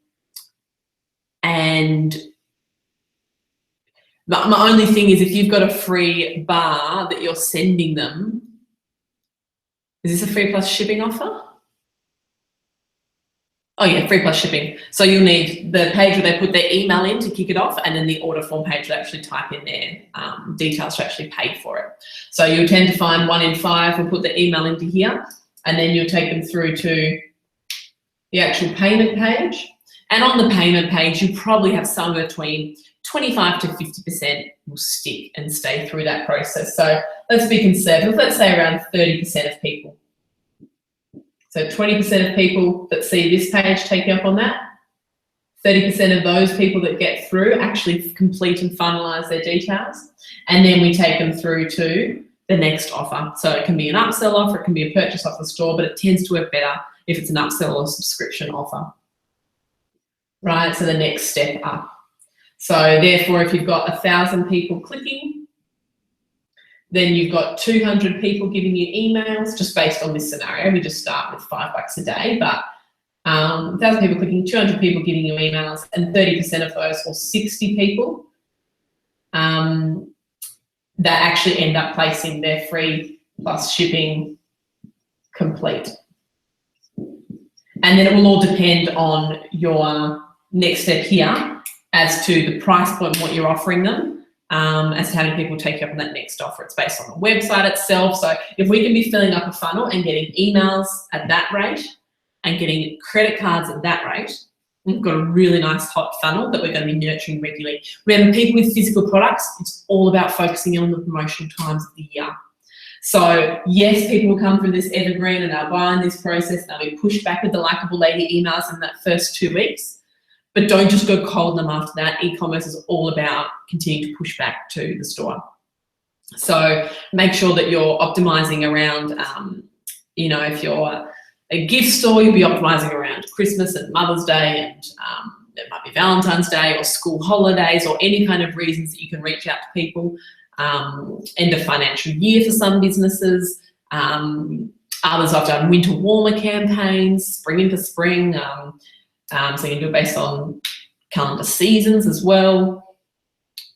my only thing is if you've got a free bar that you're sending them, Is this a free plus shipping offer? Oh yeah, free plus shipping. So you'll need the page where they put their email in to kick it off, and then the order form page will actually type in their details to actually pay for it. So you'll tend to find 1 in 5 will put the email into here, and then you'll take them through to the actual payment page. And on the payment page, you probably have somewhere between 25 to 50% will stick and stay through that process. So let's be conservative. Let's say around 30% of people. So 20% of people that see this page take you up on that. 30% of those people that get through actually complete and finalize their details. And then we take them through to the next offer. So it can be an upsell offer, it can be a purchase off the store, but it tends to work better if it's an upsell or subscription offer. Right, so the next step up. So therefore, if you've got 1,000 people clicking, then you've got 200 people giving you emails, just based on this scenario. We just start with $5 a day, but 1,000 people clicking, 200 people giving you emails, and 30% of those, or 60 people, that actually end up placing their free plus shipping complete. And then it will all depend on your next step here as to the price point, what you're offering them. As to how many people take you up on that next offer. It's based on the website itself. So if we can be filling up a funnel and getting emails at that rate and getting credit cards at that rate, we've got a really nice hot funnel that we're going to be nurturing regularly. Remember, people with physical products, it's all about focusing on the promotional times of the year. So yes, people will come through this evergreen and they'll buy in this process and they'll be pushed back with the likable lady emails in that first 2 weeks. But don't just go cold them after that. E-commerce is all about continuing to push back to the store. So make sure that you're optimizing around, you know, if you're a gift store, you'll be optimizing around Christmas and Mother's Day, and it might be Valentine's Day or school holidays or any kind of reasons that you can reach out to people. End of financial year for some businesses. Others I've done winter warmer campaigns, spring into spring. So you can do it based on calendar seasons as well.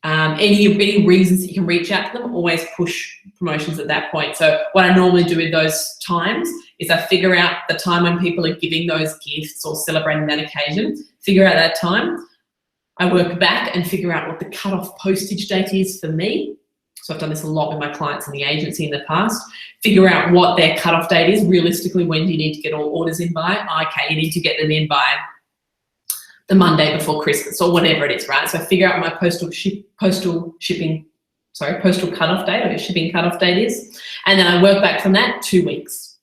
Any reasons that you can reach out to them, always push promotions at that point. So what I normally do in those times is I figure out the time when people are giving those gifts or celebrating that occasion, figure out that time. I work back and figure out what the cutoff postage date is for me. So I've done this a lot with my clients in the agency in the past. Figure out what their cutoff date is. Realistically, when do you need to get all orders in by? Okay, you need to get them in by the Monday before Christmas or whatever it is, right? So I figure out what my postal cutoff date or shipping cutoff date is. And then I work back from that 2 weeks.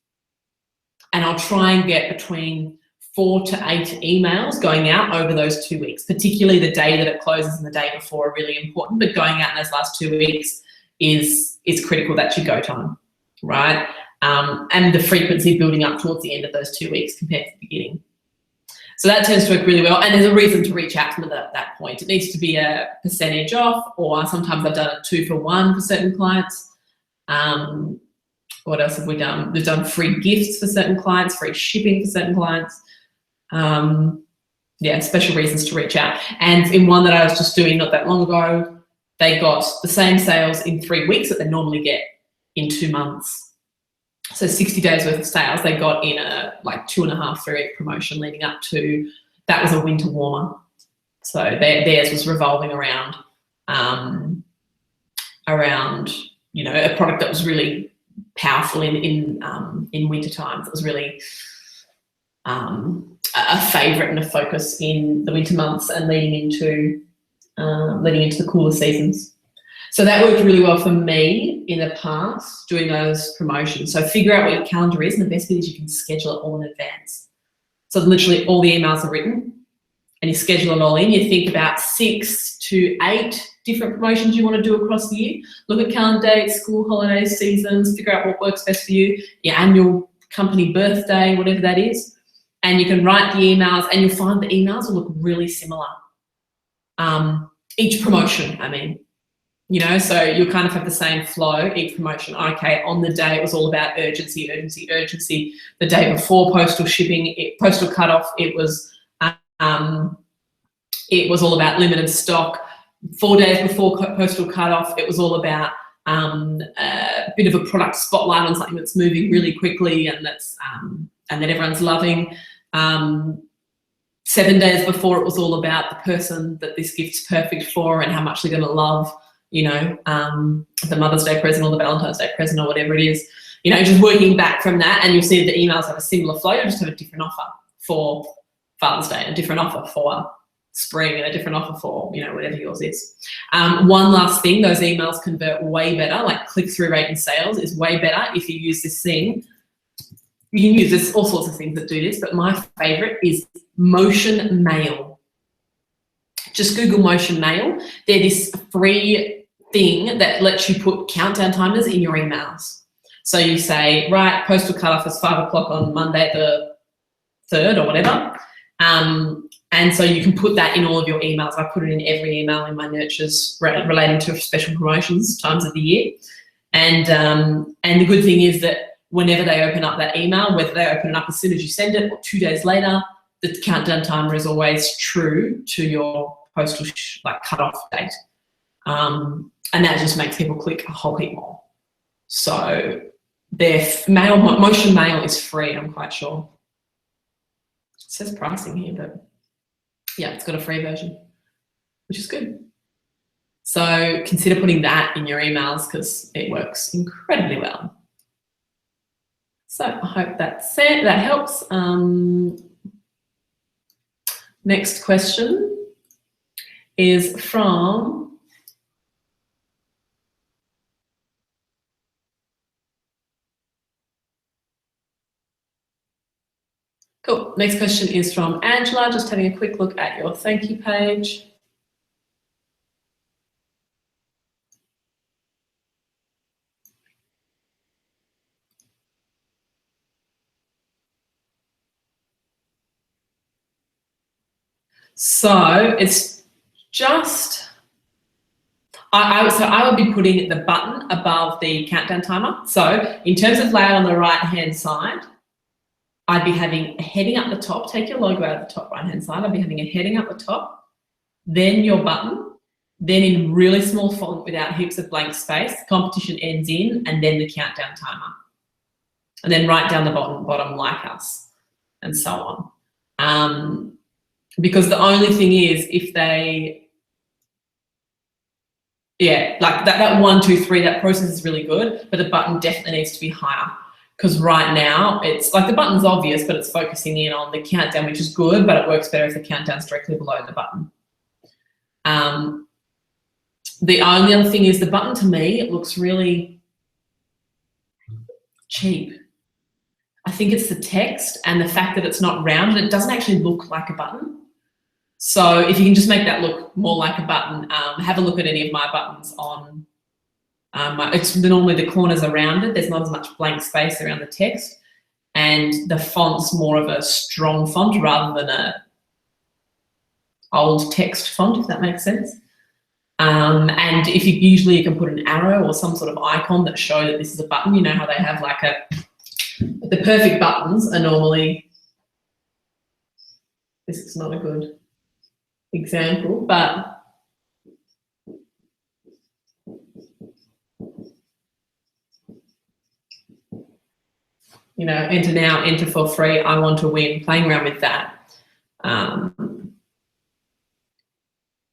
And I'll try and get between 4 to 8 emails going out over those 2 weeks, particularly the day that it closes and the day before are really important, but going out in those last 2 weeks is critical. That's your go time, right? And the frequency building up towards the end of those 2 weeks compared to the beginning. So that tends to work really well, and there's a reason to reach out to them at that point. It needs to be a percentage off, or sometimes I've done a 2-for-1 for certain clients. What else have we done? We've done free gifts for certain clients, free shipping for certain clients. Yeah, special reasons to reach out. And in one that I was just doing not that long ago, they got the same sales in 3 weeks that they normally get in 2 months. So 60 days worth of sales they got in a 2.5 3-week promotion leading up to, that was a winter warmer. So theirs was revolving around you know, a product that was really powerful in winter times. It was really a favourite and a focus in the winter months and leading into the cooler seasons. So that worked really well for me in the past, doing those promotions. So figure out what your calendar is, and the best bit is you can schedule it all in advance. So literally all the emails are written and you schedule it all in. You think about 6 to 8 different promotions you want to do across the year. Look at calendar dates, school holidays, seasons, figure out what works best for you, your annual company birthday, whatever that is. And you can write the emails, and you'll find the emails will look really similar. Each promotion, I mean. You know, so you'll kind of have the same flow, each promotion. Okay, on the day it was all about urgency, urgency, urgency. The day before postal shipping, postal cutoff, it was all about limited stock. 4 days before postal cutoff, it was all about a bit of a product spotlight on something that's moving really quickly and that's and that everyone's loving. 7 days before, it was all about the person that this gift's perfect for and how much they're going to love, you know, the Mother's Day present or the Valentine's Day present or whatever it is. You know, just working back from that, and you'll see the emails have a similar flow. You just have a different offer for Father's Day, a different offer for spring, and a different offer for, you know, whatever yours is. One last thing, those emails convert way better, like click-through rate and sales is way better if you use this thing. You can use this, all sorts of things that do this, but my favorite is Motion Mail. Just Google Motion Mail. They're this free thing that lets you put countdown timers in your emails. So you say, right, postal cutoff is 5 o'clock on Monday the 3rd or whatever. And so you can put that in all of your emails. I put it in every email in my nurtures relating to special promotions, times of the year. And the good thing is that whenever they open up that email, whether they open it up as soon as you send it or 2 days later, the countdown timer is always true to your postal cutoff date. And that just makes people click a whole heap more. So their Motion Mail is free, I'm quite sure. It says pricing here, but yeah, it's got a free version, which is good. So consider putting that in your emails because it works incredibly well. So I hope that helps. Next question is from cool. Next question is from Angela, just having a quick look at your thank you page. So it's just, I would be putting the button above the countdown timer. So in terms of layout on the right-hand side, I'd be having a heading up the top, take your logo out of the top right-hand side, I'd be having a heading up the top, then your button, then in really small font without heaps of blank space, competition ends in, and then the countdown timer. And then right down the bottom, like us, and so on. Because the only thing is if they, yeah, like that 1, 2, 3, that process is really good, but the button definitely needs to be higher. Because right now it's like the button's obvious, but it's focusing in on the countdown, which is good, but it works better if the countdown's directly below the button. The only other thing is the button, to me, it looks really cheap. I think it's the text and the fact that it's not rounded. It doesn't actually look like a button. So if you can just make that look more like a button, have a look at any of my buttons on, it's normally the corners are rounded. There's not as much blank space around the text, and the font's more of a strong font rather than a old text font, if that makes sense. And if you can put an arrow or some sort of icon that show that this is a button. You know how they have like the perfect buttons are normally, this is not a good example, but you know, enter now, enter for free, I want to win, playing around with that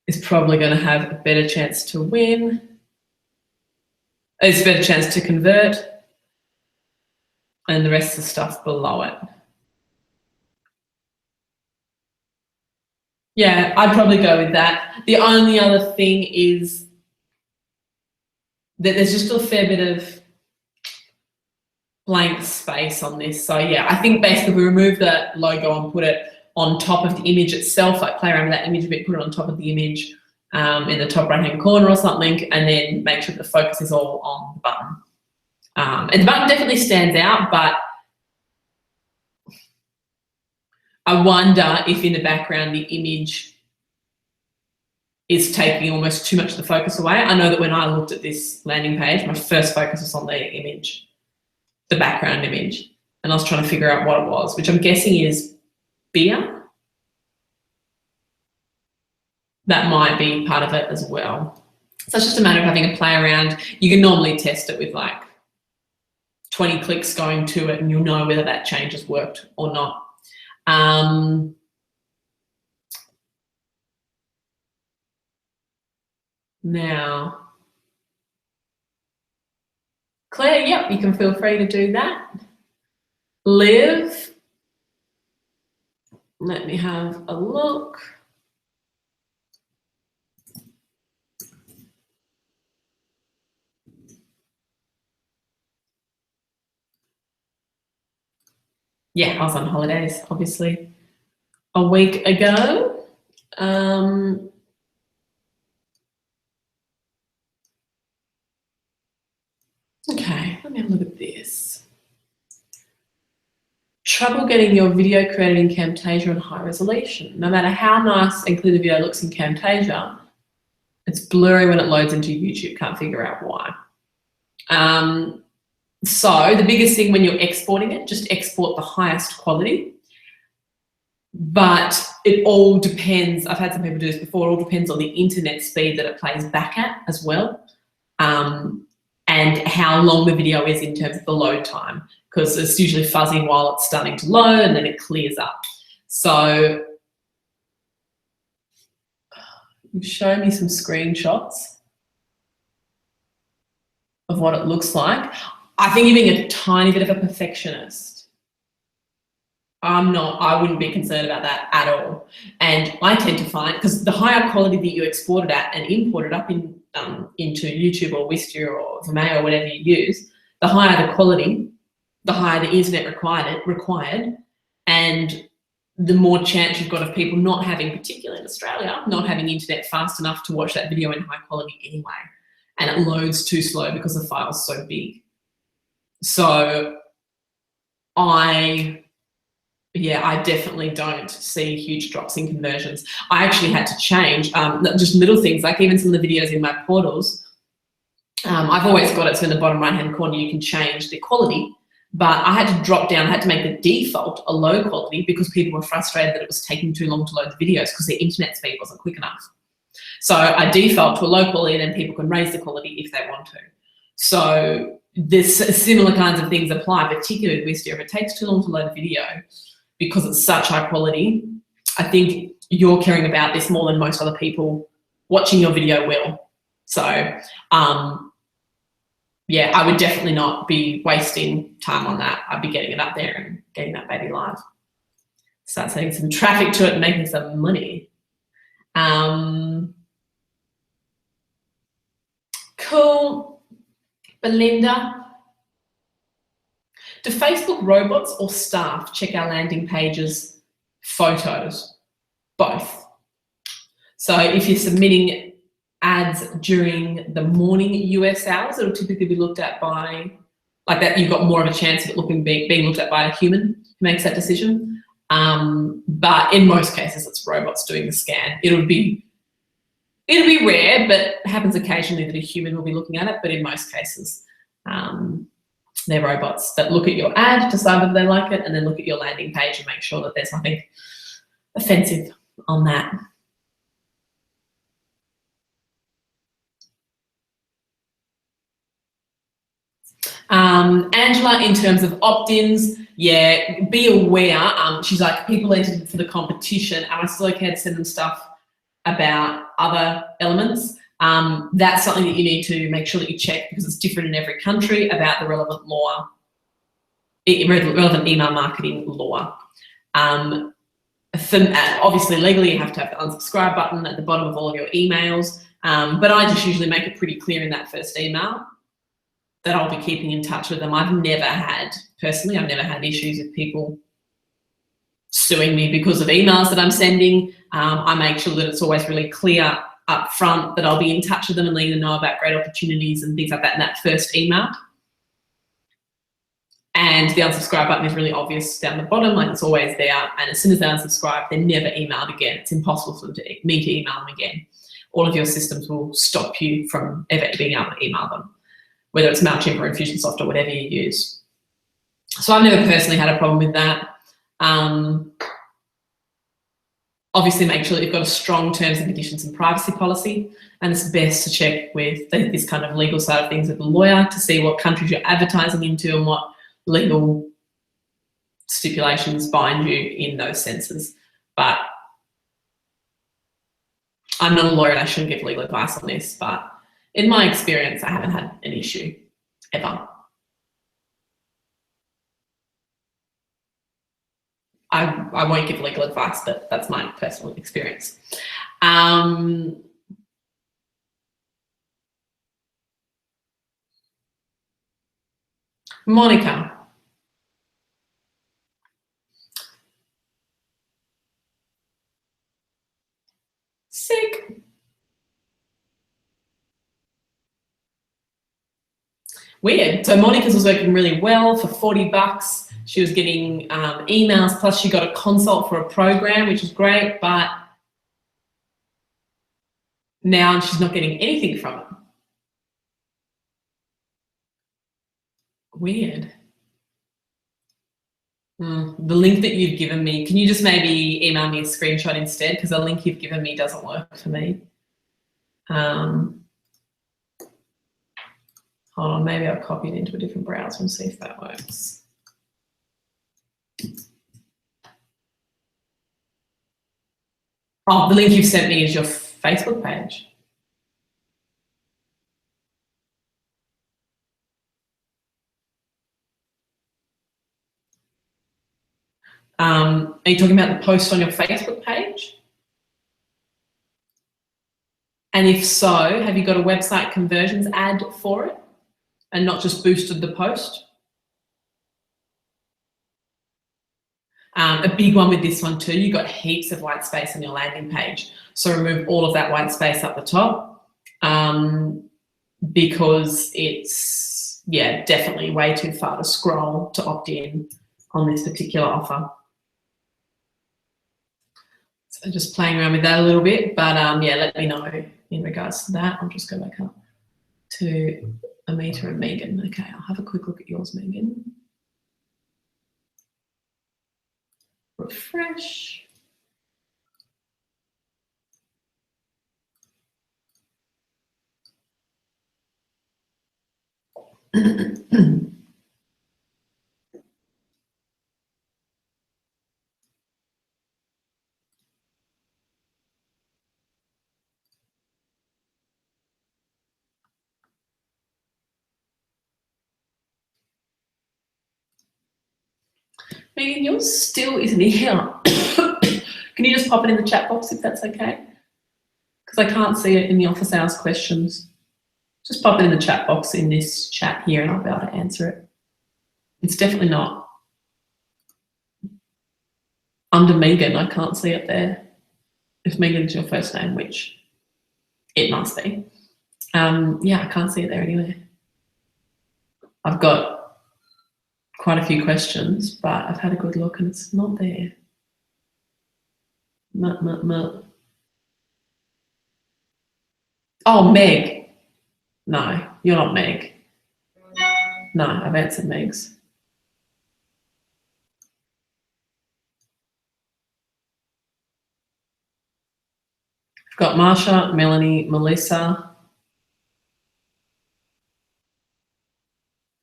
is probably going to have a better chance to win. It's a better chance to convert, and the rest of the stuff below it. Yeah, I'd probably go with that. The only other thing is that there's just a fair bit of blank space on this. So yeah, I think basically we remove the logo and put it on top of the image itself, like play around with that image a bit, put it on top of the image in the top right-hand corner or something, and then make sure the focus is all on the button. And the button definitely stands out, but I wonder if in the background the image is taking almost too much of the focus away. I know that when I looked at this landing page, my first focus was on the image, the background image, and I was trying to figure out what it was, which I'm guessing is beer. That might be part of it as well. So it's just a matter of having a play around. You can normally test it with like 20 clicks going to it and you'll know whether that change has worked or not. Now, Claire, yep, you can feel free to do that. Liv, let me have a look. Yeah, I was on holidays, obviously, a week ago. Okay, let me have a look at this. Trouble getting your video created in Camtasia on high resolution. No matter how nice and clear the video looks in Camtasia, it's blurry when it loads into YouTube. Can't figure out why. So the biggest thing when you're exporting it, just export the highest quality. But it all depends. I've had some people do this before. It all depends on the internet speed that it plays back at as well. And how long the video is in terms of the load time, because it's usually fuzzy while it's starting to load and then it clears up. So show me some screenshots of what it looks like. I think you're being a tiny bit of a perfectionist. I'm not, I wouldn't be concerned about that at all. And I tend to find, because the higher quality that you export it at and import it up in, into YouTube or Wistia or Vimeo or whatever you use, the higher the quality, the higher the internet required, and the more chance you've got of people not having, particularly in Australia, not having internet fast enough to watch that video in high quality anyway. And it loads too slow because the file's so big. So I definitely don't see huge drops in conversions. I actually had to change just little things, like even some of the videos in my portals. I've always got it so in the bottom right-hand corner you can change the quality, but I had to drop down, I had to make the default a low quality because people were frustrated that it was taking too long to load the videos because their internet speed wasn't quick enough. So I default to a low quality and then people can raise the quality if they want to. So there's similar kinds of things apply, particularly with Wistia. If it takes too long to load a video because it's such high quality, I think you're caring about this more than most other people watching your video will. So yeah, I would definitely not be wasting time on that. I'd be getting it up there and getting that baby live. Start setting some traffic to it and making some money. Cool. Belinda, do Facebook robots or staff check our landing pages photos? Both. So if you're submitting ads during the morning US hours, it'll typically be looked at by, like that, you've got more of a chance of it being looked at by a human who makes that decision. But in most cases, it's robots doing the scan. It'll be rare, but it happens occasionally that a human will be looking at it, but in most cases, they're robots that look at your ad, decide whether they like it, and then look at your landing page and make sure that there's nothing offensive on that. Angela, in terms of opt-ins, yeah, be aware. She's like, people entered for the competition. Am I still okay to send them stuff about other elements? That's something that you need to make sure that you check because it's different in every country about the relevant law, relevant email marketing law. Obviously legally you have to have the unsubscribe button at the bottom of all of your emails, but I just usually make it pretty clear in that first email that I'll be keeping in touch with them. Personally, I've never had issues with people suing me because of emails that I'm sending. I make sure that it's always really clear up front that I'll be in touch with them and letting them know about great opportunities and things like that in that first email. And the unsubscribe button is really obvious down the bottom, like it's always there. And as soon as they unsubscribe, they're never emailed again. It's impossible for me to email them again. All of your systems will stop you from ever being able to email them, whether it's MailChimp or Infusionsoft or whatever you use. So I've never personally had a problem with that. Obviously, make sure that you've got a strong terms and conditions and privacy policy, and it's best to check with this kind of legal side of things with a lawyer to see what countries you're advertising into and what legal stipulations bind you in those senses. But I'm not a lawyer and I shouldn't give legal advice on this, but in my experience, I haven't had an issue ever. I won't give legal advice, but that's my personal experience. Monica. Sick. Weird. So Monica's was working really well for 40 bucks. She was getting emails, plus she got a consult for a program, which is great, but now she's not getting anything from it. Weird. The link that you've given me, can you just maybe email me a screenshot instead? Because the link you've given me doesn't work for me. Hold on, maybe I'll copy it into a different browser and see if that works. Oh, the link you've sent me is your Facebook page. Are you talking about the post on your Facebook page? And if so, have you got a website conversions ad for it and not just boosted the post? A big one with this one too, you've got heaps of white space on your landing page. So remove all of that white space up the top because it's, yeah, definitely way too far to scroll to opt in on this particular offer. So just playing around with that a little bit, but yeah, let me know in regards to that. I'll just go back up to Amita and Megan. Okay, I'll have a quick look at yours, Megan. Refresh. Megan, yours still isn't here. Can you just pop it in the chat box if that's okay? Because I can't see it in the office hours questions. Just pop it in the chat box in this chat here and I'll be able to answer it. It's definitely not under Megan. I can't see it there. If Megan is your first name, which it must be. Yeah, I can't see it there anywhere. I've got quite a few questions, but I've had a good look and it's not there. Oh, Meg. No, you're not Meg. No, I've answered Meg's. I've got Marsha, Melanie, Melissa,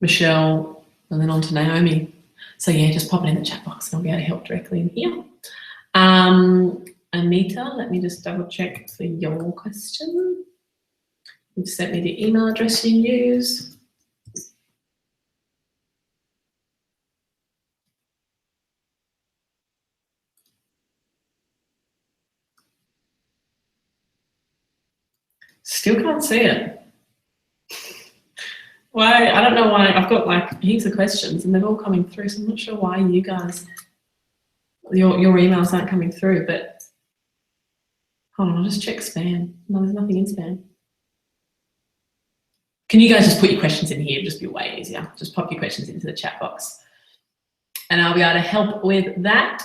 Michelle, and then on to Naomi. So yeah, just pop it in the chat box and I'll be able to help directly in here. Anita, let me just double check for your question. You've sent me the email address you use. Still can't see it. Why? I don't know why. I've got like heaps of questions and they're all coming through, so I'm not sure why you guys, your emails aren't coming through, but hold on, I'll just check spam. No, there's nothing in spam. Can you guys just put your questions in here? It'd just be way easier. Just pop your questions into the chat box and I'll be able to help with that.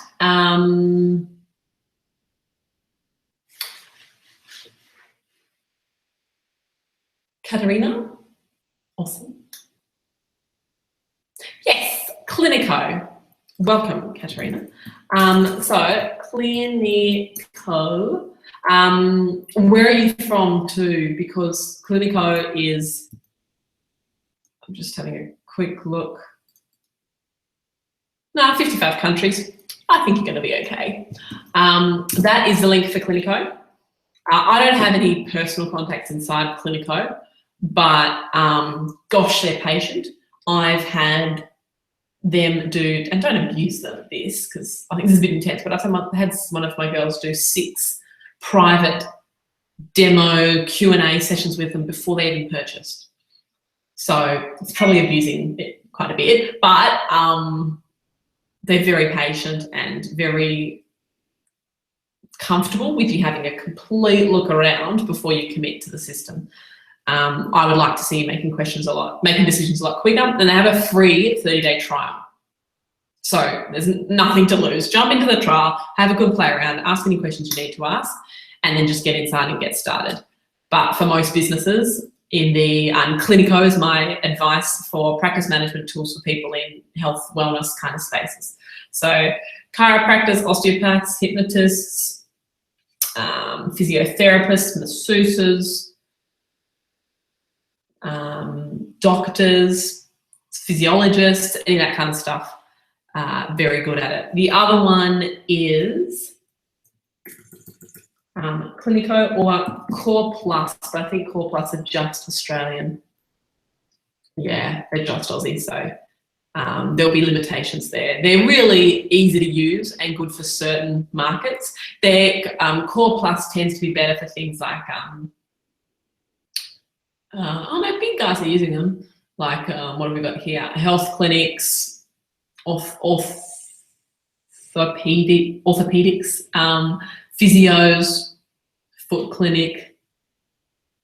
Katerina? Awesome. Yes, Clinico. Welcome, Katerina. So, Clinico, where are you from too? Because Clinico is, I'm just having a quick look. No, 55 countries. I think you're going to be okay. That is the link for Clinico. I don't have any personal contacts inside Clinico, but gosh, they're patient. I've had them do, and don't abuse them at this because I think this is a bit intense, but I've had one of my girls do 6 private demo Q&A sessions with them before they even purchased. So it's probably abusing it quite a bit, but they're very patient and very comfortable with you having a complete look around before you commit to the system. I would like to see you making decisions a lot quicker. And they have a free 30-day trial. So there's nothing to lose. Jump into the trial, have a good play around, ask any questions you need to ask, and then just get inside and get started. But for most businesses, in the Clinico is my advice for practice management tools for people in health, wellness kind of spaces. So chiropractors, osteopaths, hypnotists, physiotherapists, masseuses, doctors, physiologists, any of that kind of stuff. Very good at it. The other one is Clinico or Core Plus, but I think Core Plus are just Australian. Yeah, they're just Aussie, so there'll be limitations there. They're really easy to use and good for certain markets. Their Core Plus tends to be better for things like, oh no, big guys are using them. Like, what have we got here? Health clinics, orthopedics, physios, foot clinic,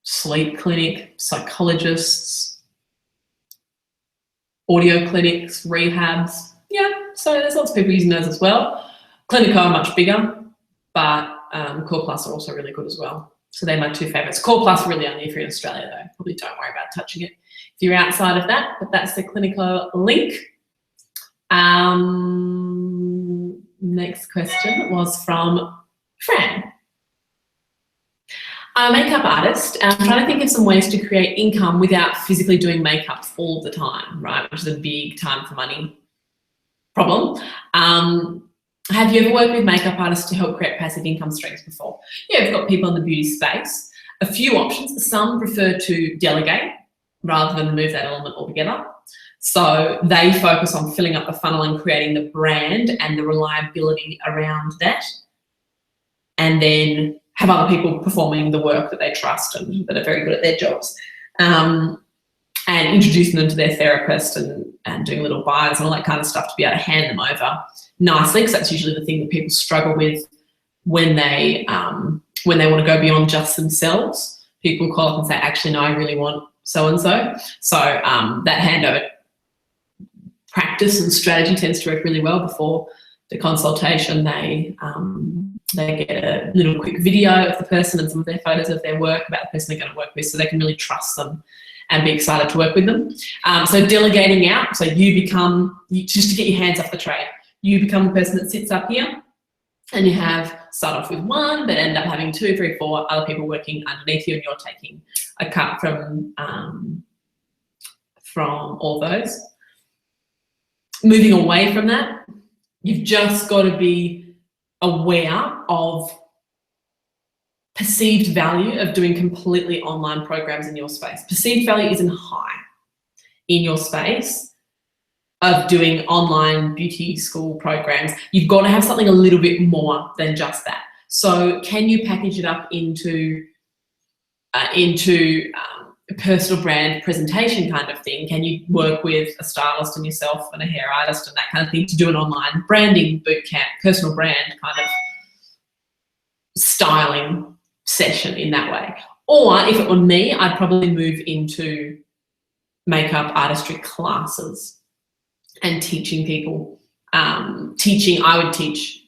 sleep clinic, psychologists, audio clinics, rehabs. Yeah, so there's lots of people using those as well. Clinico are much bigger, but Core Plus are also really good as well. So they're my 2 favorites. Core Plus really only if you're in Australia though. Probably don't worry about touching it if you're outside of that, but that's the Clinico link. Next question was from Fran. I'm a makeup artist and I'm trying to think of some ways to create income without physically doing makeup all the time, right? Which is a big time for money problem. Have you ever worked with makeup artists to help create passive income streams before? Yeah, we've got people in the beauty space. A few options. Some prefer to delegate rather than remove that element altogether. So they focus on filling up the funnel and creating the brand and the reliability around that. And then have other people performing the work that they trust and that are very good at their jobs. And introducing them to their therapist and doing little bios and all that kind of stuff to be able to hand them over nicely, because that's usually the thing that people struggle with when they want to go beyond just themselves. People call up and say, actually, no, I really want so-and-so. So that handover practice and strategy tends to work really well. Before the consultation, they get a little quick video of the person and some of their photos of their work about the person they're going to work with, so they can really trust them and be excited to work with them. So delegating out, so just to get your hands off the trade, you become the person that sits up here and you start off with 1, but end up having 2, 3, 4 other people working underneath you, and you're taking a cut from all those. Moving away from that, you've just got to be aware of perceived value of doing completely online programs in your space. Perceived value isn't high in your space of doing online beauty school programs. You've got to have something a little bit more than just that. So can you package it up into a personal brand presentation kind of thing? Can you work with a stylist and yourself and a hair artist and that kind of thing to do an online branding bootcamp, personal brand kind of styling session in that way? Or if it were me, I'd probably move into makeup artistry classes and teaching people. I would teach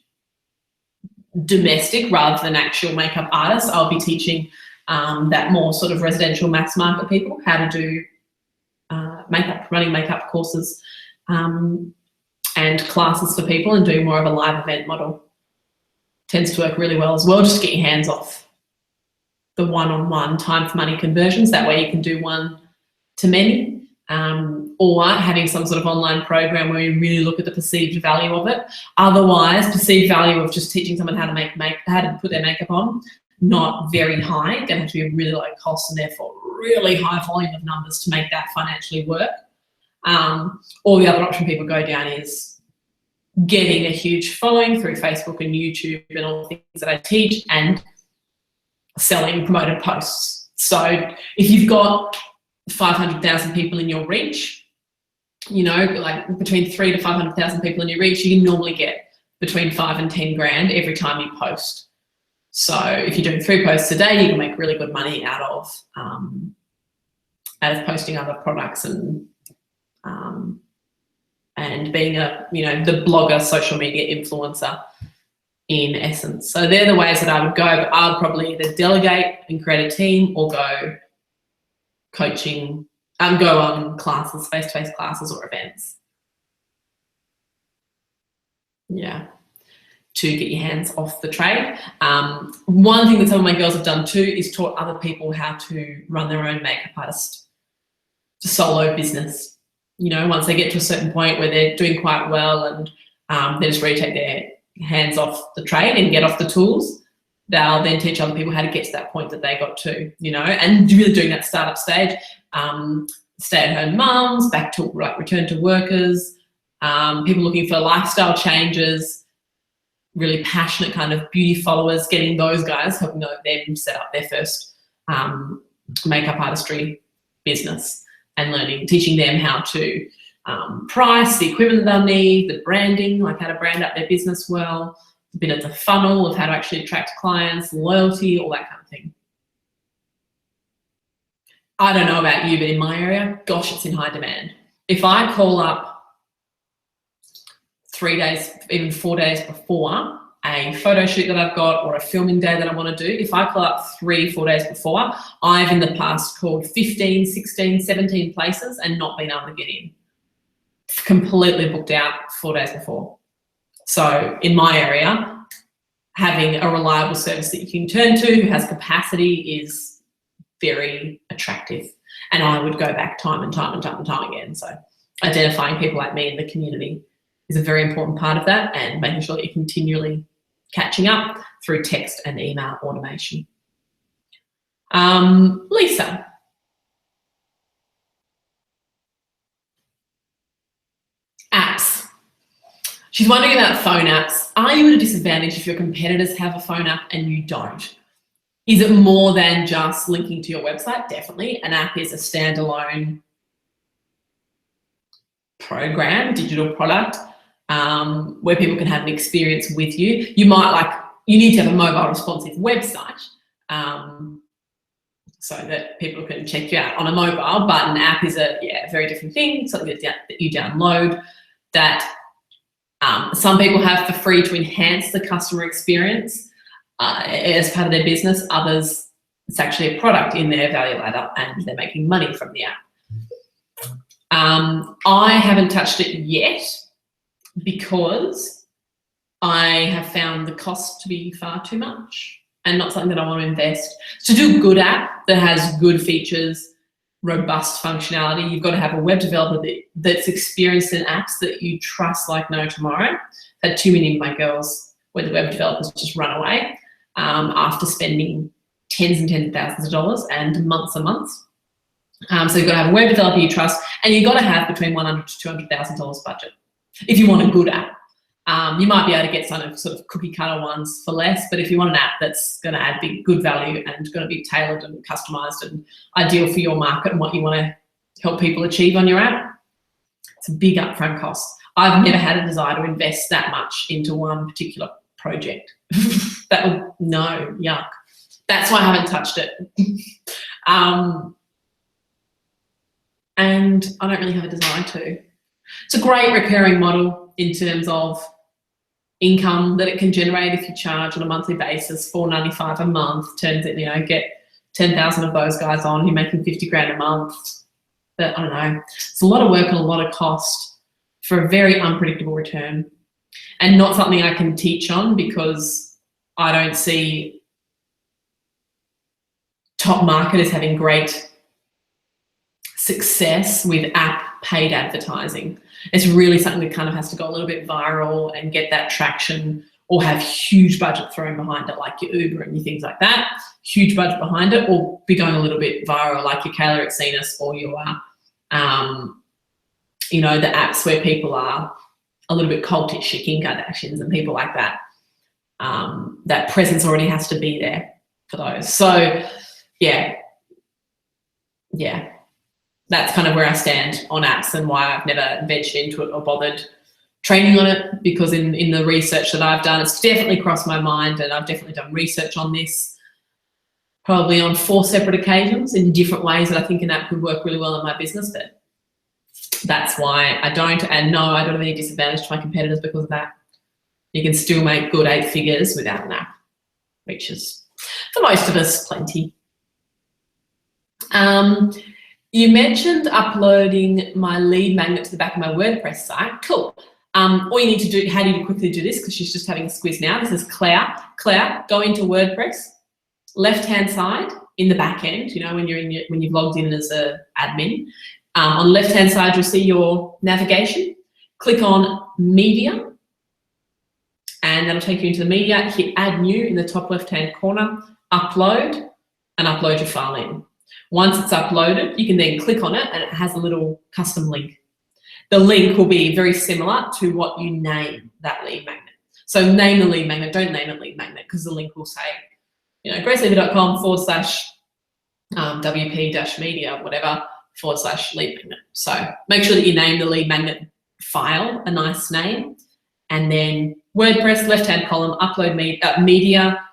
domestic rather than actual makeup artists. I'll be teaching that more sort of residential mass market people how to do running makeup courses and classes for people and doing more of a live event model tends to work really well as well, just to get your hands off the one-on-one time for money conversions. That way you can do one to many, or having some sort of online program where you really look at the perceived value of it. Otherwise, perceived value of just teaching someone how to put their makeup on, not very high. Going to have to be a really low cost and therefore really high volume of numbers to make that financially work. Or the other option people go down is getting a huge following through Facebook and YouTube and all the things that I teach, and selling promoted posts. So if you've got 500,000 people in your reach, you know, like between 300,000 to 500,000 people in your reach, you can normally get between 5 and 10 grand every time you post. So if you're doing 3 posts a day, you can make really good money out of posting other products and being a, you know, the blogger, social media influencer in essence. So they're the ways that I would go, but I would probably either delegate and create a team, or go coaching, go on classes, face-to-face classes or events. Yeah, to get your hands off the trade. One thing that some of my girls have done too is taught other people how to run their own makeup artist solo business. You know, once they get to a certain point where they're doing quite well and they just really take their hands off the trade and get off the tools, they'll then teach other people how to get to that point that they got to, you know, and really doing that startup stage. Stay-at-home mums, back to like return to workers, people looking for lifestyle changes, really passionate kind of beauty followers, getting those guys, helping them set up their first makeup artistry business, and teaching them how to price, the equipment they'll need, the branding, like how to brand up their business well, a bit of the funnel of how to actually attract clients, loyalty, all that kind of thing. I don't know about you, but in my area, gosh, it's in high demand. If I call up 3 days, even 4 days before a photo shoot that I've got or a filming day that I want to do, if I call up 3-4 days before, I've in the past called 15, 16, 17 places and not been able to get in. Completely booked out 4 days before. So in my area, having a reliable service that you can turn to who has capacity is very attractive. And I would go back time and time and time and time again. So identifying people like me in the community is a very important part of that, and making sure that you're continually catching up through text and email automation. Lisa. Apps. She's wondering about phone apps. Are you at a disadvantage if your competitors have a phone app and you don't? Is it more than just linking to your website? Definitely. An app is a standalone program, digital product, where people can have an experience with you. You need to have a mobile responsive website so that people can check you out on a mobile, but an app is a very different thing, something that you download that some people have for free to enhance the customer experience as part of their business. Others, it's actually a product in their value ladder and they're making money from the app. I haven't touched it yet because I have found the cost to be far too much and not something that I want to invest. To do a good app that has good features, robust functionality, you've got to have a web developer that's experienced in apps that you trust like no tomorrow. I've had too many of my girls where the web developers just run away after spending tens and tens of thousands of dollars and months and months. So you've got to have a web developer you trust, and you've got to have between $100,000 to $200,000 budget if you want a good app. You might be able to get some sort of cookie cutter ones for less, but if you want an app that's going to add good value and going to be tailored and customized and ideal for your market and what you want to help people achieve on your app, it's a big upfront cost. I've never had a desire to invest that much into one particular project. No, yuck. That's why I haven't touched it. And I don't really have a desire to. It's a great recurring model in terms of income that it can generate if you charge on a monthly basis, $4.95 a month, turns it, get 10,000 of those guys on, you're making 50 grand a month. But I don't know, it's a lot of work and a lot of cost for a very unpredictable return, and not something I can teach on because I don't see top marketers having great success with app paid advertising. It's really something that kind of has to go a little bit viral and get that traction, or have huge budget thrown behind it, like your Uber and your things like that, huge budget behind it, or be going a little bit viral, like your Kayla Exenis or your, you know, the apps where people are a little bit cultish, your Kim Kardashians and people like that. That presence already has to be there for those. So yeah, that's kind of where I stand on apps and why I've never ventured into it or bothered training on it, because in the research that I've done, it's definitely crossed my mind, and I've definitely done research on this probably on 4 separate occasions in different ways that I think an app could work really well in my business. But that's why I don't, and no, I don't have any disadvantage to my competitors because of that. You can still make good 8 figures without an app, which is, for most of us, plenty. You mentioned uploading my lead magnet to the back of my WordPress site. Cool. All you need to do, how do you quickly do this? Because she's just having a squiz now. This is Claire. Claire, go into WordPress, left-hand side in the back end, you know, when you've logged in as an admin. On the left-hand side, you'll see your navigation. Click on Media, and that'll take you into the media. Hit Add New in the top left-hand corner, upload, and upload your file in. Once it's uploaded, you can then click on it, and it has a little custom link. The link will be very similar to what you name that lead magnet. So name the lead magnet, don't name it lead magnet, because the link will say, you know, graceweaver.com/WP-media, whatever, /lead magnet. So make sure that you name the lead magnet file a nice name, and then WordPress, left-hand column, upload media,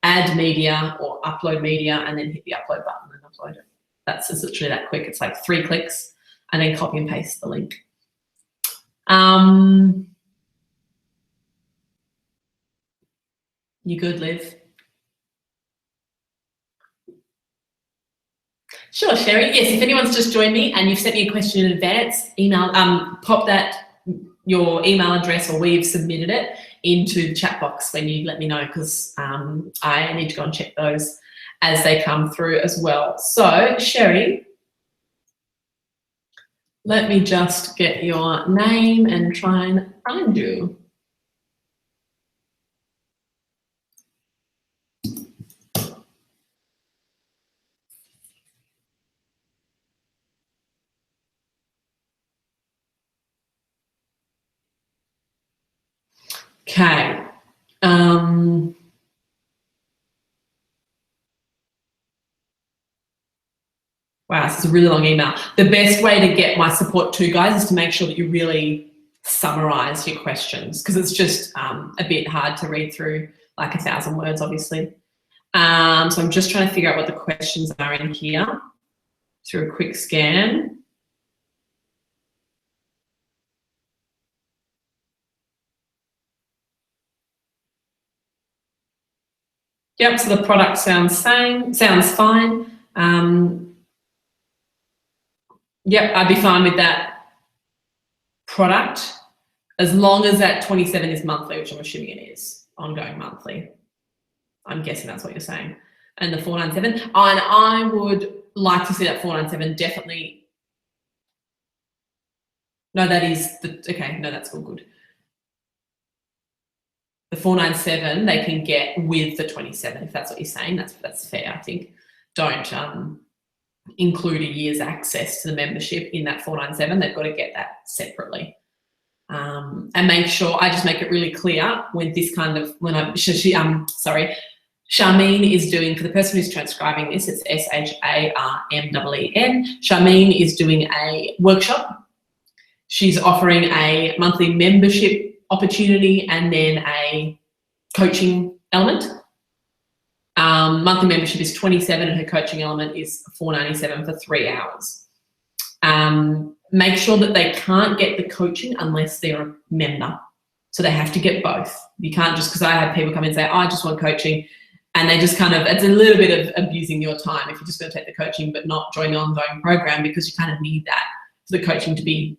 add media, or upload media, and then hit the upload button and upload it. That's just literally that quick. It's like 3 clicks, and then copy and paste the link. You good, Liv? Sure, Sherry. Yes, if anyone's just joined me and you've sent me a question in advance, email, pop your email address, or we've submitted it, into the chat box when you let me know, because I need to go and check those as they come through as well. So, Sherry, let me just get your name and try and find you. Okay. Wow, this is a really long email. The best way to get my support too, guys, is to make sure that you really summarize your questions, because it's just a bit hard to read through like 1,000 words, obviously. So I'm just trying to figure out what the questions are in here through a quick scan. Yep, so the product sounds fine. Yep, I'd be fine with that product as long as that 27 is monthly, which I'm assuming it is, ongoing monthly. I'm guessing that's what you're saying. And the 497, and I would like to see that 497 definitely. No, that is okay. No, that's all good. The 497 they can get with the 27, if that's what you're saying. That's fair, I think. Don't include a year's access to the membership in that 497. They've got to get that separately. And make sure I just make it really clear when this kind of Charmaine is doing, for the person who's transcribing this, it's SHARMEEN. Charmaine is doing a workshop. She's offering a monthly membership opportunity and then a coaching element. Monthly membership is 27 and her coaching element is 497 for 3 hours. Make sure that they can't get the coaching unless they're a member. So they have to get both. You can't just, because I have people come in and say, oh, I just want coaching, and they just kind of, it's a little bit of abusing your time if you're just going to take the coaching but not join the ongoing program, because you kind of need that for the coaching to be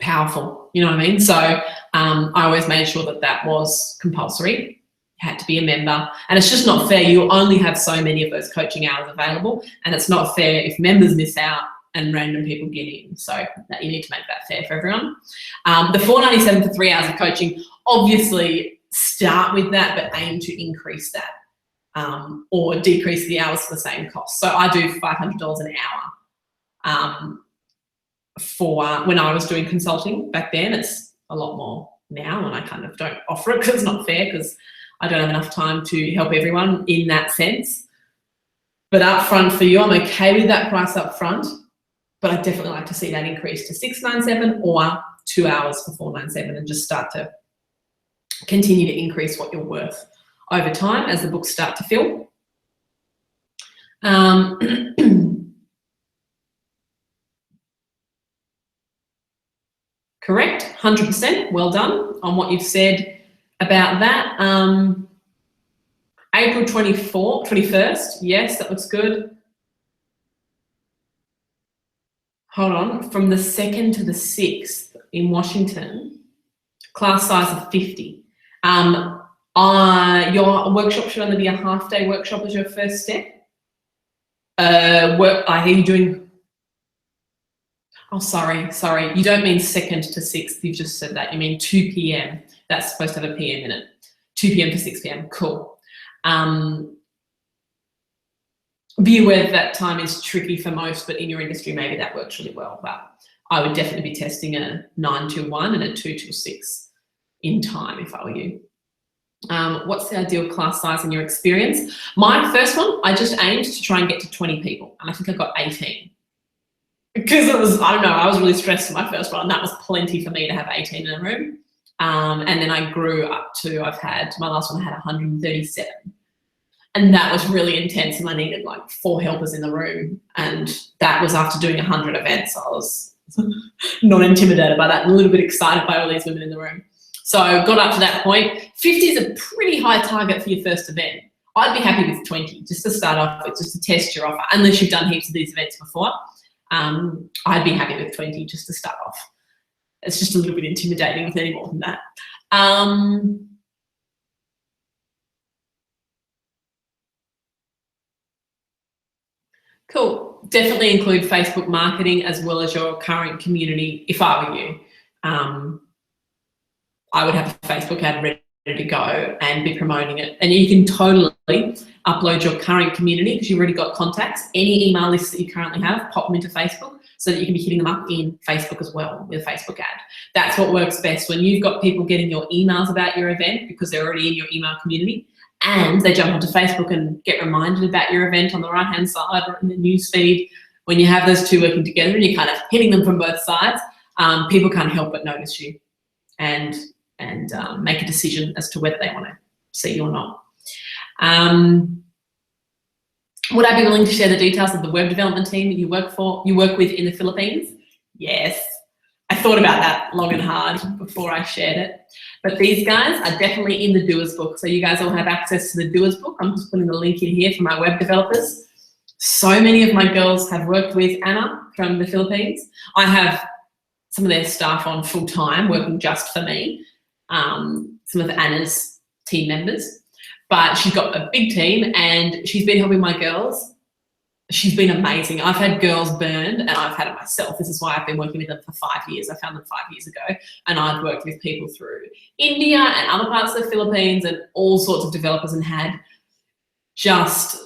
powerful, you know what I mean? So I always made sure that that was compulsory. You had to be a member, and it's just not fair. You only have so many of those coaching hours available, and it's not fair if members miss out and random people get in. So that you need to make that fair for everyone. The $4.97 for 3 hours of coaching, obviously start with that, but aim to increase that or decrease the hours for the same cost. So I do $500 an hour for when I was doing consulting back then. It's a lot more now, and I kind of don't offer it because it's not fair, because I don't have enough time to help everyone in that sense. But up front for you, I'm okay with that price up front, but I'd definitely like to see that increase to $6.97 or 2 hours for $4.97, and just start to continue to increase what you're worth over time as the books start to fill. Correct, 100%, well done on what you've said about that. April 21st, yes, that looks good. Hold on, from the 2nd to the 6th in Washington, class size of 50. Your workshop should only be a half-day workshop as your first step. I hear you doing, oh, sorry, you don't mean 2nd to 6th, you've just said that, you mean 2 p.m. That's supposed to have a PM in it. 2 p.m. to 6 p.m, cool. Be aware that time is tricky for most, but in your industry, maybe that works really well. But I would definitely be testing a 9 till 1 and a 2 till 6 in time if I were you. What's the ideal class size in your experience? My first one, I just aimed to try and get to 20 people, and I think I got 18. Because it was, I don't know, I was really stressed for my first one, and that was plenty for me to have 18 in a room. And then I grew up to, my last one I had 137. And that was really intense, and I needed like 4 helpers in the room. And that was after doing 100 events. I was not intimidated by that, and a little bit excited by all these women in the room. So I got up to that point. 50 is a pretty high target for your first event. I'd be happy with 20, just to start off with, just to test your offer, unless you've done heaps of these events before. I'd be happy with 20 just to start off. It's just a little bit intimidating with any more than that. Cool. Definitely include Facebook marketing as well as your current community. If I were you, I would have a Facebook ad ready to go and be promoting it. And you can totally upload your current community because you've already got contacts. Any email lists that you currently have, pop them into Facebook so that you can be hitting them up in Facebook as well with a Facebook ad. That's what works best, when you've got people getting your emails about your event because they're already in your email community, and they jump onto Facebook and get reminded about your event on the right-hand side or in the news feed. When you have those two working together and you're kind of hitting them from both sides, people can't help but notice you and make a decision as to whether they want to see you or not. Would I be willing to share the details of the web development team that you work with in the Philippines? Yes. I thought about that long and hard before I shared it. But these guys are definitely in the Doers book. So you guys all have access to the Doers book. I'm just putting the link in here for my web developers. So many of my girls have worked with Anna from the Philippines. I have some of their staff on full time working just for me, some of Anna's team members. But she's got a big team and she's been helping my girls. She's been amazing. I've had girls burned and I've had it myself. This is why I've been working with them for 5 years. I found them 5 years ago, and I've worked with people through India and other parts of the Philippines and all sorts of developers, and had just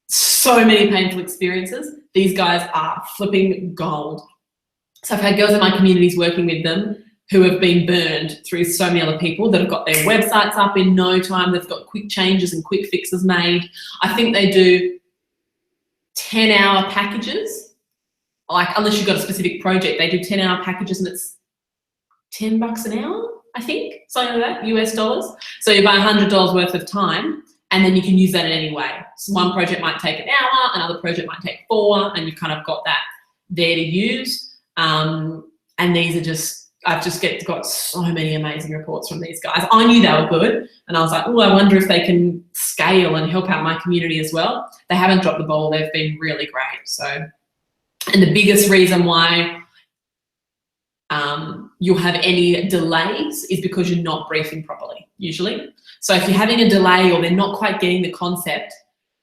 so many painful experiences. These guys are flipping gold. So I've had girls in my communities working with them who have been burned through so many other people that have got their websites up in no time. They've got quick changes and quick fixes made. I think they do 10-hour packages, like unless you've got a specific project, they do 10-hour packages and it's $10 an hour, I think, something like that, US dollars. So you buy $100 worth of time and then you can use that in any way. So one project might take an hour, another project might take 4, and you've kind of got that there to use. And these are just, I've just got so many amazing reports from these guys. I knew they were good, and I was like, oh, I wonder if they can scale and help out my community as well. They haven't dropped the ball. They've been really great. So, and the biggest reason why you'll have any delays is because you're not briefing properly, usually. So if you're having a delay or they're not quite getting the concept,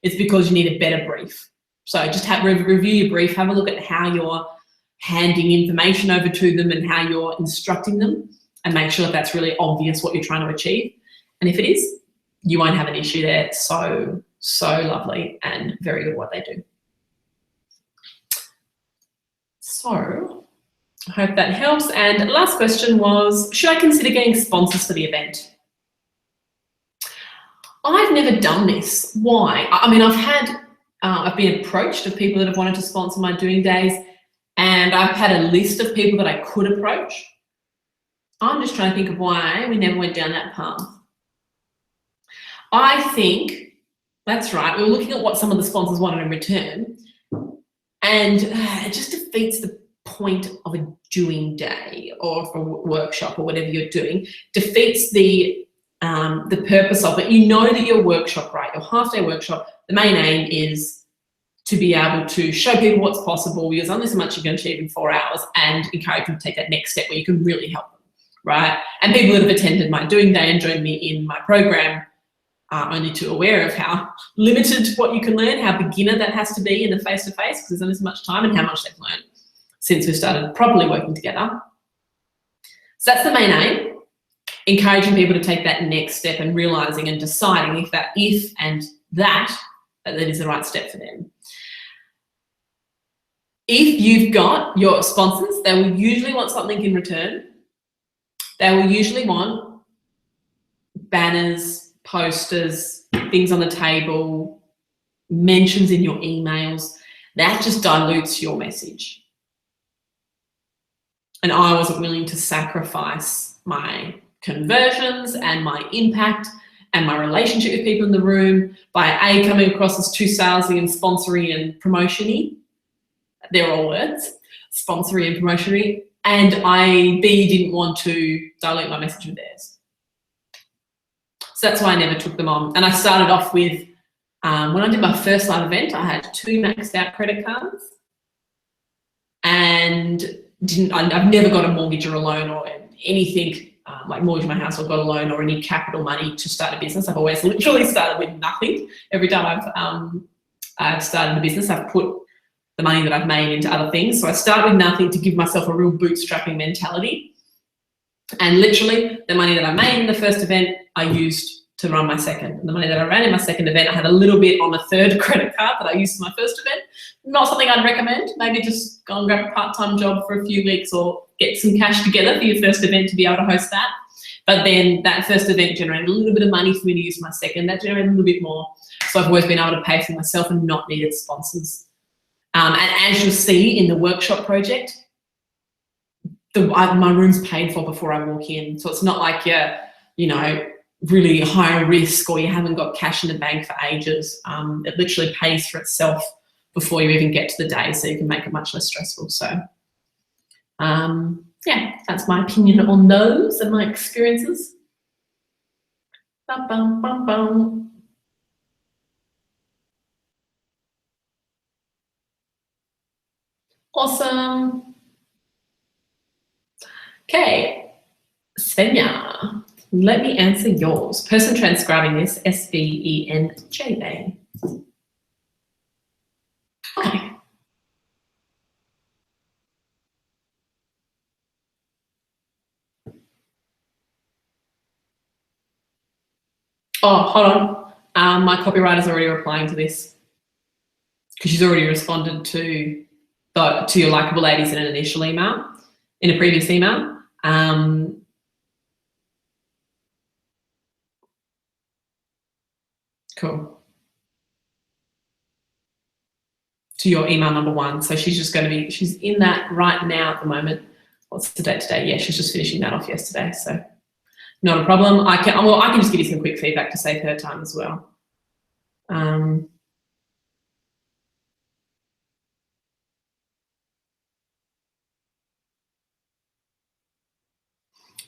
it's because you need a better brief. So just review your brief, have a look at how you're handing information over to them and how you're instructing them, and make sure that that's really obvious what you're trying to achieve. And if it is, you won't have an issue there. So lovely and very good at what they do. So I hope that helps. And last question was, should I consider getting sponsors for the event? I've never done this. Why? I mean, I've been approached of people that have wanted to sponsor my doing days, and I've had a list of people that I could approach. I'm just trying to think of why we never went down that path. I think, that's right, we were looking at what some of the sponsors wanted in return, and it just defeats the point of a doing day or a workshop or whatever you're doing, defeats the purpose of it. You know that your workshop, right, your half-day workshop, the main aim is to be able to show people what's possible, because only so much you can achieve in 4 hours, and encourage them to take that next step where you can really help them, right? And people that have attended my doing day and joined me in my program are only too aware of how limited what you can learn, how beginner that has to be in the face-to-face, because there's only so much time, and how much they've learned since we started properly working together. So that's the main aim. Encouraging people to take that next step and realizing and deciding if that is the right step for them. If you've got your sponsors, they will usually want something in return. They will usually want banners, posters, things on the table, mentions in your emails. That just dilutes your message. And I wasn't willing to sacrifice my conversions and my impact and my relationship with people in the room by coming across as too salesy and sponsory and promotion-y. They're all words, sponsory and promotion-y. And I didn't want to dilute my message with theirs. So that's why I never took them on. And I started off with, when I did my first live event, I had 2 maxed out credit cards, and I've never got a mortgage or a loan or anything like mortgage my house or got a loan or any capital money to start a business. I've always literally started with nothing. Every time I've started a business, I've put the money that I've made into other things. So I started with nothing to give myself a real bootstrapping mentality. And literally the money that I made in the first event, I used to run my second. And the money that I ran in my second event, I had a little bit on a third credit card that I used for my first event. Not something I'd recommend. Maybe just go and grab a part-time job for a few weeks or get some cash together for your first event to be able to host that. But then that first event generated a little bit of money for me to use for my second. That generated a little bit more. So I've always been able to pay for myself and not needed sponsors. And as you'll see in the workshop project, my room's paid for before I walk in. So it's not like you're, really high risk or you haven't got cash in the bank for ages. It literally pays for itself before you even get to the day, so you can make it much less stressful. So yeah, that's my opinion on those and my experiences. Bum, bum, bum, bum. Awesome. Okay, Svenja, let me answer yours. Person transcribing this, SVENJA. Okay. Oh, hold on. My copywriter's already replying to this because she's already responded to your likable ladies in an initial email, in a previous email. Cool. To your email number 1. So she's just she's in that right now at the moment. What's the date today? Yeah, she's just finishing that off yesterday. So not a problem. I can just give you some quick feedback to save her time as well.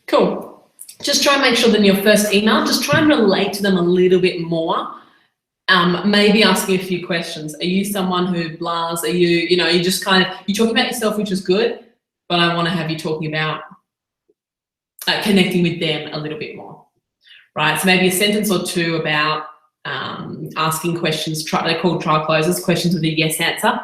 Cool. Just try and make sure that in your first email, just try and relate to them a little bit more. Maybe asking a few questions. Are you someone who blahs? Are you, you're just you're talking about yourself, which is good, but I want to have you talking about connecting with them a little bit more, right? So maybe a sentence or two about asking questions. They're called trial closers, questions with a yes answer,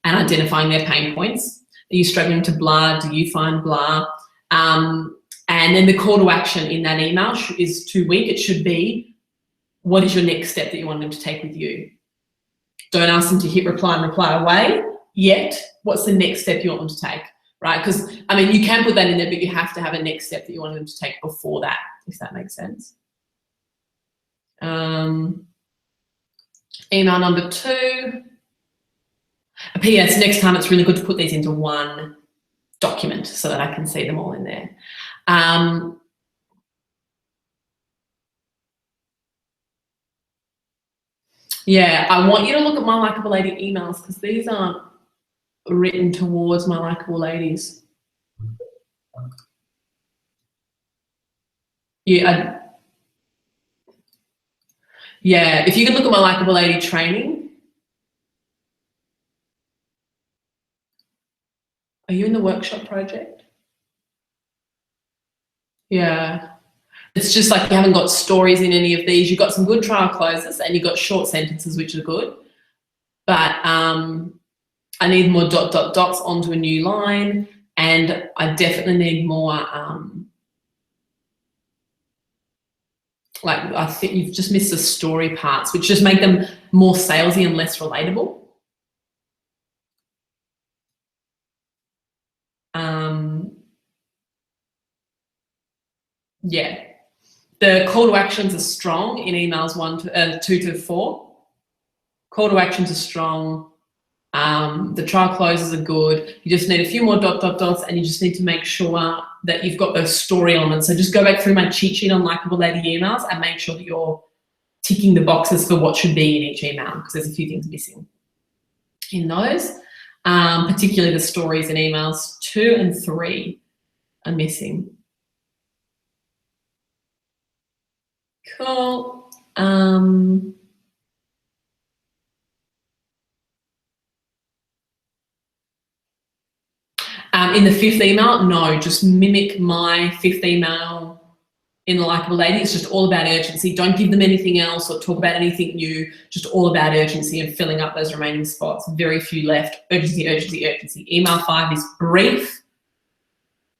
and identifying their pain points. Are you struggling to blah? Do you find blah? And then the call to action in that email is too weak. It should be, what is your next step that you want them to take with you? Don't ask them to hit reply and reply away yet. What's the next step you want them to take, right? Because, I mean, you can put that in there, but you have to have a next step that you want them to take before that, if that makes sense. Email number 2. A PS, next time it's really good to put these into one document so that I can see them all in there. Yeah, I want you to look at my Likeable Lady emails because these aren't written towards my Likeable Ladies. Yeah, yeah, if you can look at my Likeable Lady training. Are you in the workshop project? Yeah. It's just like you haven't got stories in any of these. You've got some good trial closes and you've got short sentences, which are good. But I need more ... dots onto a new line, and I definitely need more, like I think you've just missed the story parts, which just make them more salesy and less relatable. Yeah. The call to actions are strong in emails 2 to 4. Call to actions are strong. The trial closes are good. You just need a few more ... dots, and you just need to make sure that you've got those story elements. So just go back through my cheat sheet on Likeable Lady emails and make sure that you're ticking the boxes for what should be in each email, because there's a few things missing in those. Particularly the stories in emails 2 and 3 are missing. Cool. In the 5th email, no, just mimic my 5th email in the Likeable Lady. It's just all about urgency. Don't give them anything else or talk about anything new, just all about urgency and filling up those remaining spots. Very few left. Urgency, urgency, urgency. Email 5 is brief.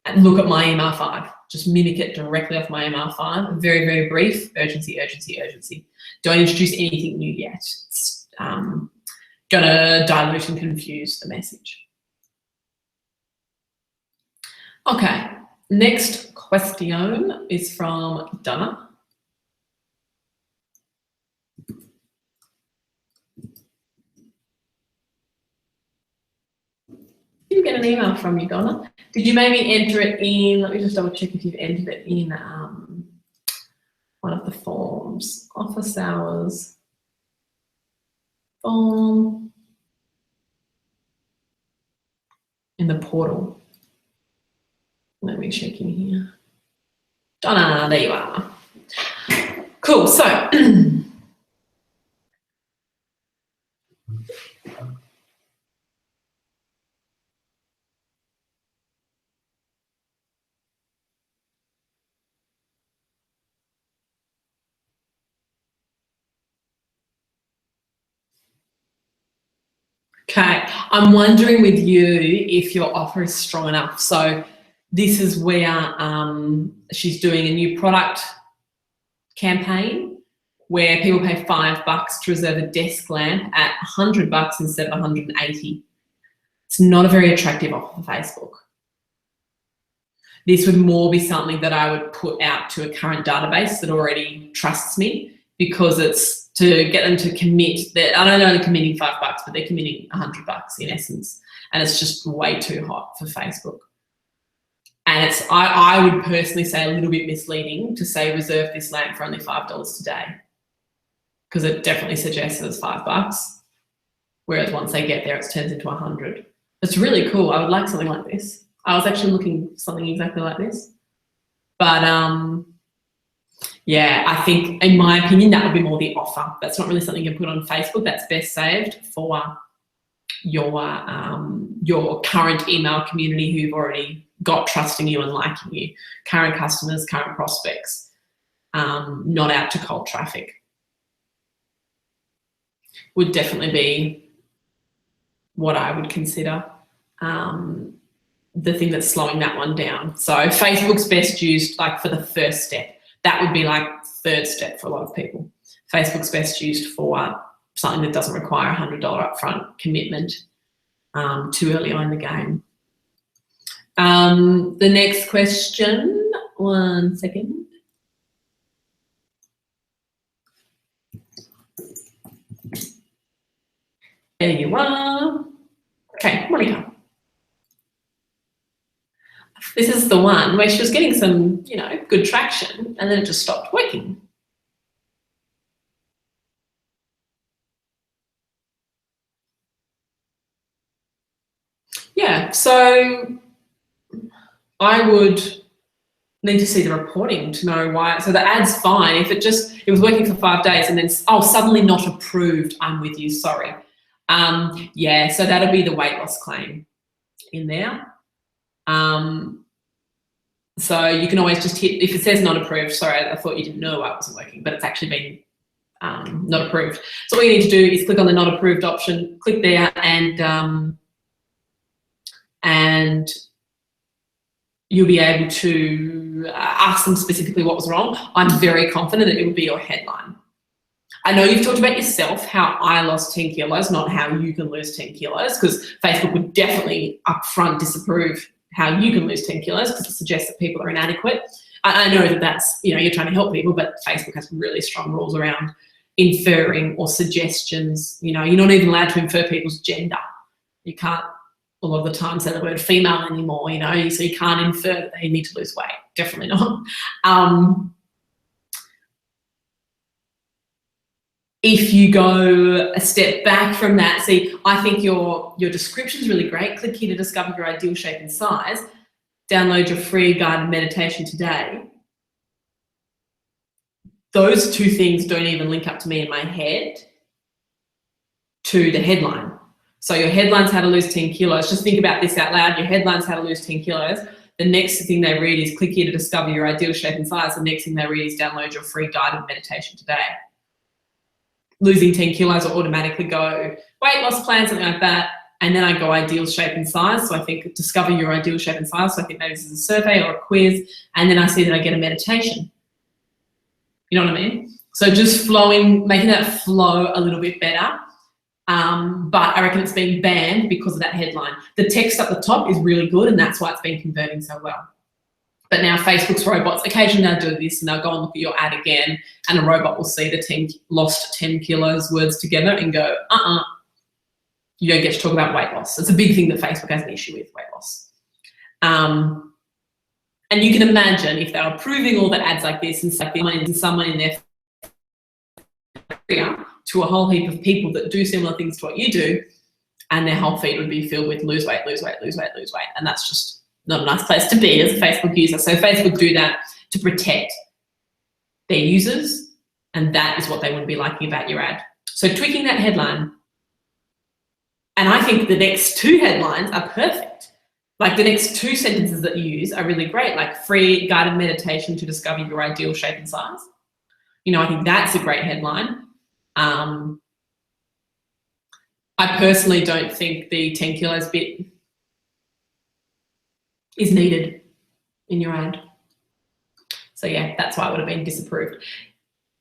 And look at my email 5. Just mimic it directly off my email 5. Very, very brief. Urgency, urgency, urgency. Don't introduce anything new yet. It's gonna dilute and confuse the message. Okay, next question is from Donna. Did you get an email from you, Donna? Did you maybe enter it in, let me just double check if you've entered it in one of the forms. Office hours form in the portal. Let me check in here. Donna, there you are. Cool, so okay, I'm wondering with you if your offer is strong enough. So this is where she's doing a new product campaign where people pay $5 to reserve a desk lamp at $100 instead of $180. It's not a very attractive offer for Facebook. This would more be something that I would put out to a current database that already trusts me, because it's to get them to commit. That I don't know they're committing $5, but they're committing $100 in essence, and it's just way too hot for Facebook. And it's I would personally say a little bit misleading to say reserve this lamp for only $5 today, because it definitely suggests it's $5, whereas once they get there, it turns into 100. It's really cool. I would like something like this. I was actually looking for something exactly like this, but yeah, I think in my opinion that would be more the offer. That's not really something you can put on Facebook. That's best saved for your current email community who've already got trusting you and liking you, current customers, current prospects, not out to cold traffic. Would definitely be what I would consider the thing that's slowing that one down. So Facebook's best used like for the first step. That would be like third step for a lot of people. Facebook's best used for something that doesn't require $100 upfront commitment too early on in the game. The next question, one second. There you are. Okay, Monica. This is the one where she was getting some, you know, good traction and then it just stopped working. Yeah, so I would need to see the reporting to know why. So the ad's fine. If it was working for 5 days and then, oh, suddenly not approved, I'm with you, sorry. Yeah, so that'll be the weight loss claim in there. So you can always just hit, if it says not approved, sorry, I thought you didn't know why it wasn't working, but it's actually been not approved. So all you need to do is click on the not approved option, click there, and you'll be able to ask them specifically what was wrong. I'm very confident that it would be your headline. I know you've talked about yourself, how I lost 10 kilos, not how you can lose 10 kilos, because Facebook would definitely upfront disapprove how you can lose 10 kilos because it suggests that people are inadequate. I know that that's, you know, you're trying to help people, but Facebook has really strong rules around inferring or suggestions. You know, you're not even allowed to infer people's gender. You can't a lot of the time say the word female anymore, you know, so you can't infer that they need to lose weight. Definitely not. If you go a step back from that, see, I think your description is really great. Click here to discover your ideal shape and size. Download your free guided meditation today. Those two things don't even link up to me in my head to the headline. So your headline's how to lose 10 kilos. Just think about this out loud. Your headline's how to lose 10 kilos. The next thing they read is click here to discover your ideal shape and size. The next thing they read is download your free guided meditation today. Losing 10 kilos will automatically go weight loss plan, something like that. And then I go ideal shape and size. So I think discover your ideal shape and size. So I think maybe this is a survey or a quiz. And then I see that I get a meditation. You know what I mean? So just flowing, making that flow a little bit better. But I reckon it's being banned because of that headline. The text at the top is really good and that's why it's been converting so well. But now Facebook's robots, occasionally they'll do this and they'll go and look at your ad again and a robot will see the lost 10 kilos words together and go, you don't get to talk about weight loss. It's a big thing that Facebook has an issue with, weight loss. And you can imagine if they were approving all the ads like this and someone in their area to a whole heap of people that do similar things to what you do, and their whole feed would be filled with lose weight, lose weight, lose weight, lose weight. And that's just not a nice place to be as a Facebook user. So Facebook do that to protect their users, and that is what they would be liking about your ad. So tweaking that headline, and I think the next two headlines are perfect. Like the next two sentences that you use are really great, like free guided meditation to discover your ideal shape and size. You know, I think that's a great headline. I personally don't think the 10 kilos bit is needed in your ad. So yeah, that's why it would have been disapproved.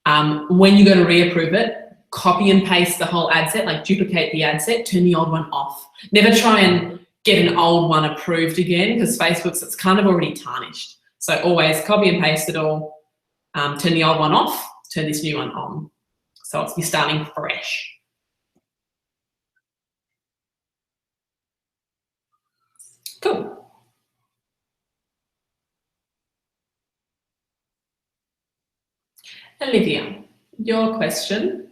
When you go to reapprove it, copy and paste the whole ad set, like duplicate the ad set, turn the old one off. Never try and get an old one approved again because Facebook's, it's kind of already tarnished. So always copy and paste it all, turn the old one off, turn this new one on. So you're starting fresh. Cool. Olivia, your question.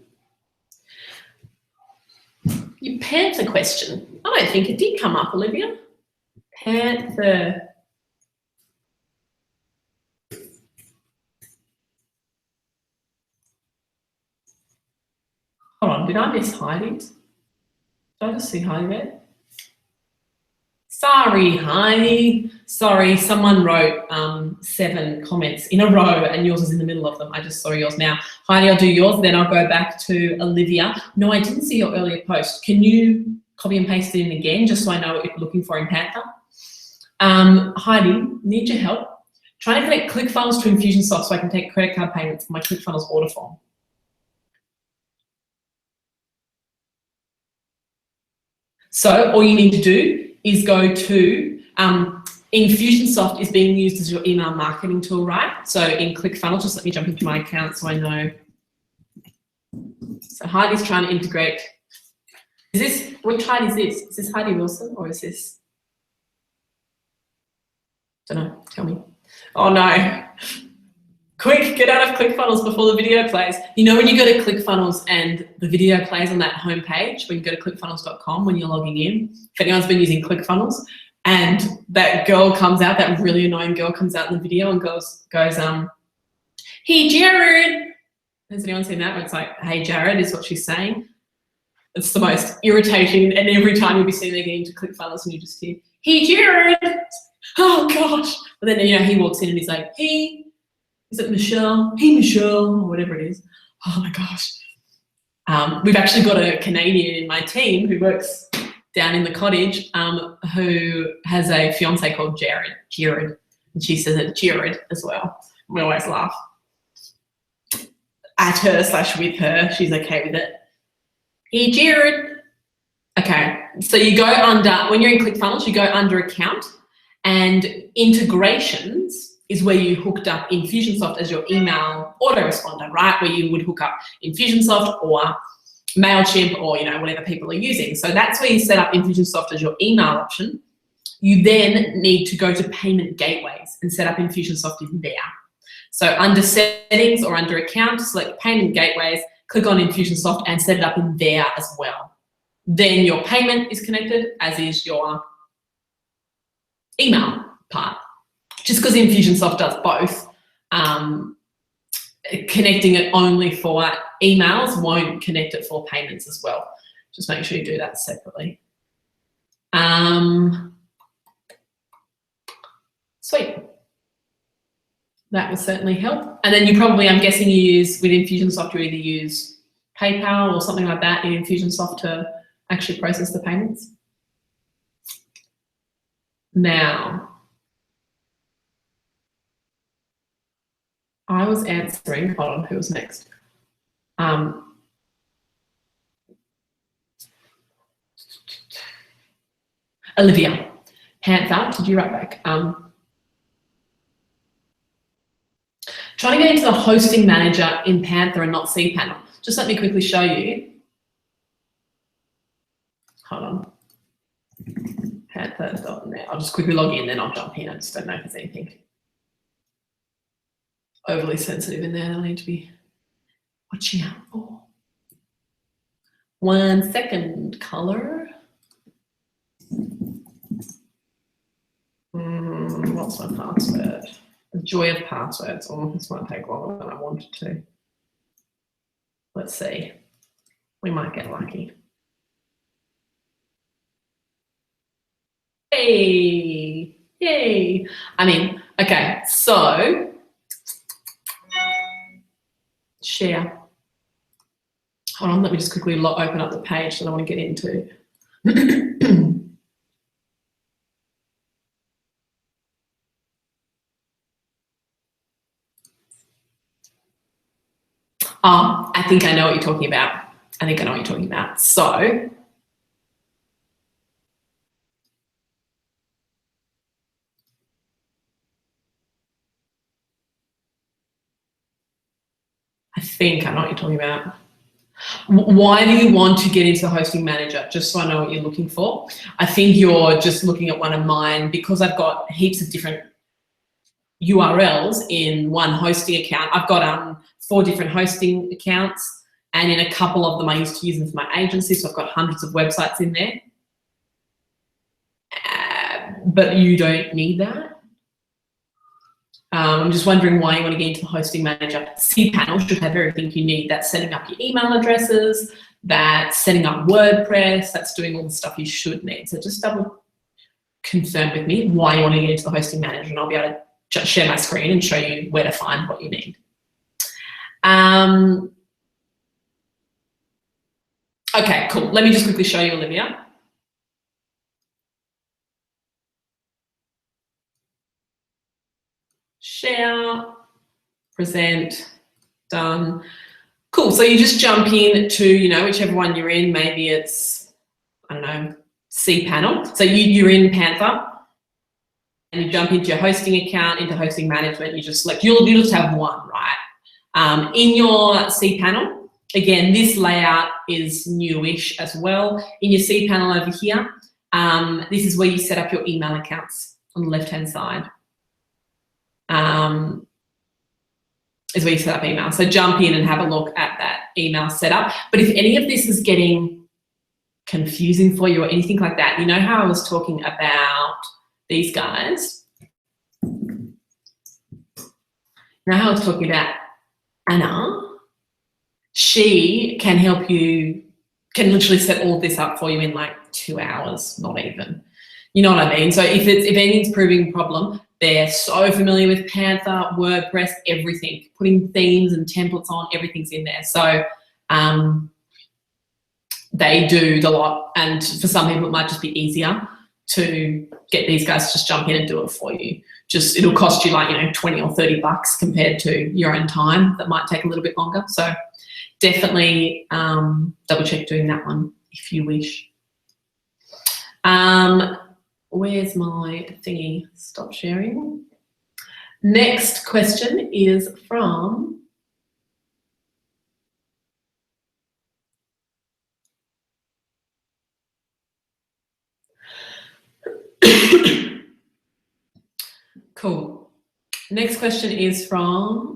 Your panther question. I don't think it did come up, Olivia. Panther. Hold on, did I mishide it? Did I just see Heidi there? Sorry, Heidi. Sorry, someone wrote 7 comments in a row and yours is in the middle of them. I just saw yours now. Heidi, I'll do yours, then I'll go back to Olivia. No, I didn't see your earlier post. Can you copy and paste it in again, just so I know what you're looking for in Panther? Heidi, need your help. Trying to connect ClickFunnels to Infusionsoft so I can take credit card payments for my ClickFunnels order form. So all you need to do is go to, Infusionsoft is being used as your email marketing tool, right? So in ClickFunnels, just let me jump into my account so I know. So Heidi's trying to integrate. Is this, which Heidi is this? Is this Heidi Wilson or is this? Don't know, tell me. Oh no. Quick, get out of ClickFunnels before the video plays. You know when you go to ClickFunnels and the video plays on that homepage, when you go to clickfunnels.com when you're logging in, if anyone's been using ClickFunnels, and that girl comes out, that really annoying girl comes out in the video and goes, hey Jared. Has anyone seen that? Where it's like, hey Jared is what she's saying. It's the most irritating, and every time you'll be seeing they get into ClickFunnels and you just hear, hey Jared. Oh gosh. But then, you know, he walks in and he's like, hey, is it Michelle? Hey Michelle, or whatever it is. Oh my gosh. We've actually got a Canadian in my team who works down in the cottage, who has a fiance called Jared, and she says it Jared as well. We always laugh at her / with her. She's okay with it. Hey Jared. Okay, so you go under, when you're in ClickFunnels, you go under account, and integrations is where you hooked up Infusionsoft as your email autoresponder, right? Where you would hook up Infusionsoft or MailChimp or, you know, whatever people are using. So that's where you set up Infusionsoft as your email option. You then need to go to payment gateways and set up Infusionsoft in there. So under settings or under account, select payment gateways, click on Infusionsoft and set it up in there as well. Then your payment is connected, as is your email part. Just because Infusionsoft does both, connecting it only for emails won't connect it for payments as well. Just make sure you do that separately. Sweet. That will certainly help. And then you probably, I'm guessing you use, with Infusionsoft, you either use PayPal or something like that in Infusionsoft to actually process the payments. Now, I was answering, hold on, who was next? Olivia. Panther, did you write back? Trying to get into the hosting manager in Panther and not cPanel. Just let me quickly show you. Hold on. Panther.net. I'll just quickly log in, then I'll jump in. I just don't know if there's anything overly sensitive in there that I need to be watching out for. 1 second, color. What's my password? The joy of passwords. Oh, this might take longer than I wanted to. Let's see. We might get lucky. Hey, yay. I mean, okay, so share. Hold on, let me just quickly open up the page that I want to get into. Oh, I think I know what you're talking about. I think I know what you're talking about. So, I think I know what you're talking about. Why do you want to get into the hosting manager? Just so I know what you're looking for. I think you're just looking at one of mine because I've got heaps of different URLs in one hosting account. I've got 4 different hosting accounts, and in a couple of them I used to use them for my agency, so I've got hundreds of websites in there. But you don't need that. I'm just wondering why you want to get into the hosting manager. cPanel should have everything you need. That's setting up your email addresses, that's setting up WordPress, that's doing all the stuff you should need. So just double confirm with me why you want to get into the Hosting Manager, and I'll be able to just share my screen and show you where to find what you need. Okay, cool. Let me just quickly show you, Olivia. Share, present, done. Cool, so you just jump in to, you know, whichever one you're in. Maybe it's, I don't know, cPanel. So you're in Panther, and you jump into your hosting account, into hosting management. You just select, you'll just have one, right? In your cPanel, again, this layout is newish as well. In your cPanel over here, this is where you set up your email accounts on the left-hand side. Is where you set up email. So jump in and have a look at that email setup. But if any of this is getting confusing for you or anything like that, you know how I was talking about these guys? You know how I was talking about Anna? She can help you, can literally set all of this up for you in like 2 hours, not even. You know what I mean? So if anything's proving a problem, they're so familiar with Panther, WordPress, everything. Putting themes and templates on, everything's in there. So they do the lot. And for some people, it might just be easier to get these guys to just jump in and do it for you. Just, it'll cost you like, you know, 20 or 30 bucks compared to your own time. That might take a little bit longer. So definitely double check doing that one if you wish. Where's my thingy? Stop sharing. Next question is from cool. Next question is from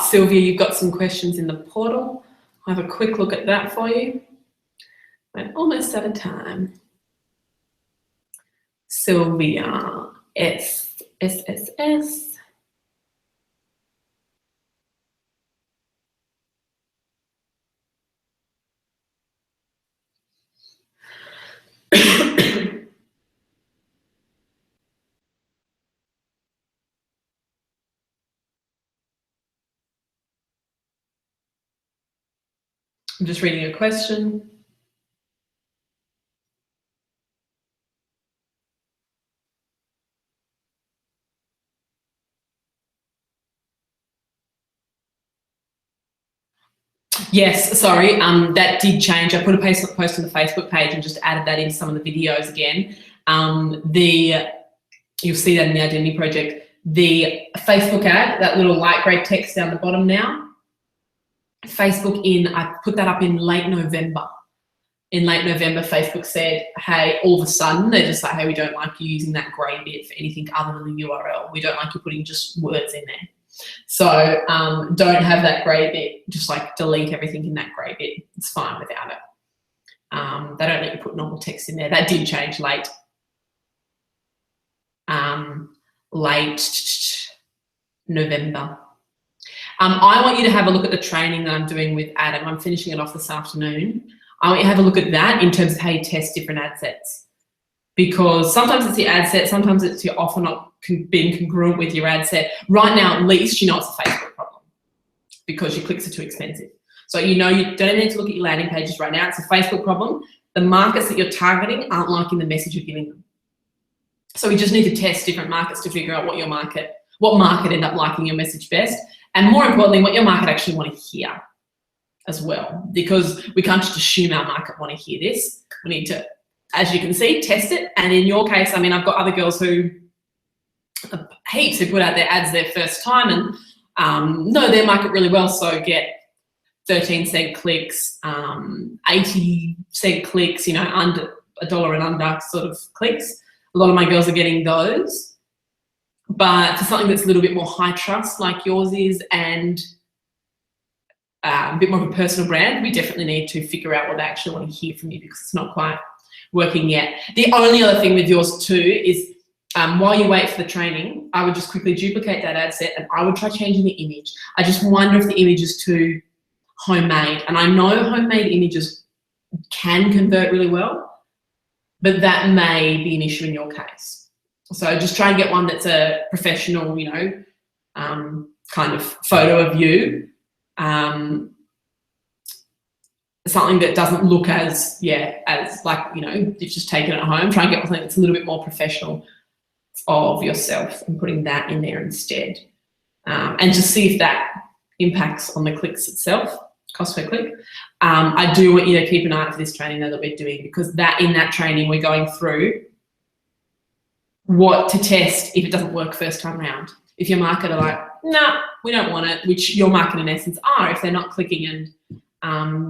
Sylvia, you've got some questions in the portal. I'll have a quick look at that for you. We're almost out of time. Sylvia, S. I'm just reading a question. Yes, sorry, that did change. I put a post on the Facebook page and just added that into some of the videos again. You'll see that in the Identity Project. The Facebook ad, that little light grey text down the bottom now, I put that up in late November. In late November, Facebook said, hey, all of a sudden, they're just like, hey, we don't like you using that grey bit for anything other than the URL. We don't like you putting just words in there. So don't have that grey bit, just like delete everything in that grey bit. It's fine without it. They don't let you put normal text in there. That did change late November. I want you to have a look at the training that I'm doing with Adam. I'm finishing it off this afternoon. I want you to have a look at that in terms of how you test different ad sets. Because sometimes it's your ad set, sometimes it's your offer not being congruent with your ad set. Right now, at least you know it's a Facebook problem because your clicks are too expensive. So you know you don't need to look at your landing pages right now. It's a Facebook problem. The markets that you're targeting aren't liking the message you're giving them. So we just need to test different markets to figure out what market end up liking your message best, and more importantly, what your market actually want to hear as well. Because we can't just assume our market want to hear this. We need to, as you can see, test it. And in your case, I mean, I've got other girls who, heaps who put out their ads their first time and know their market really well, so get 13-cent clicks, 80-cent clicks, you know, under $1 and under sort of clicks. A lot of my girls are getting those. But for something that's a little bit more high trust like yours is, and a bit more of a personal brand, we definitely need to figure out what they actually want to hear from you, because it's not quite working yet. The only other thing with yours too is while you wait for the training, I would just quickly duplicate that ad set and I would try changing the image. I just wonder if the image is too homemade. And I know homemade images can convert really well, but that may be an issue in your case. So just try and get one that's a professional, you know, kind of photo of you. Something that doesn't look as like, you know, you've just taken it at home. Try and get something that's a little bit more professional of yourself and putting that in there instead. And just see if that impacts on the clicks itself, cost per click. I do want you to keep an eye out for this training though that we're doing, because in that training we're going through what to test if it doesn't work first time around. If your market are like, nah, we don't want it, which your market in essence are, if they're not clicking and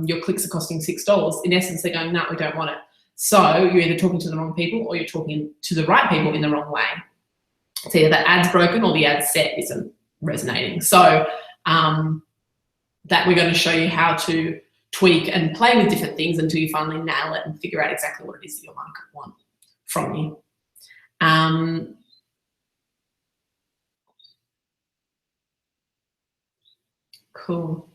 your clicks are costing $6, in essence they're going, nah, we don't want it. So you're either talking to the wrong people or you're talking to the right people in the wrong way. It's either the ad's broken or the ad set isn't resonating. So that we're going to show you how to tweak and play with different things until you finally nail it and figure out exactly what it is that your market want from you. Cool.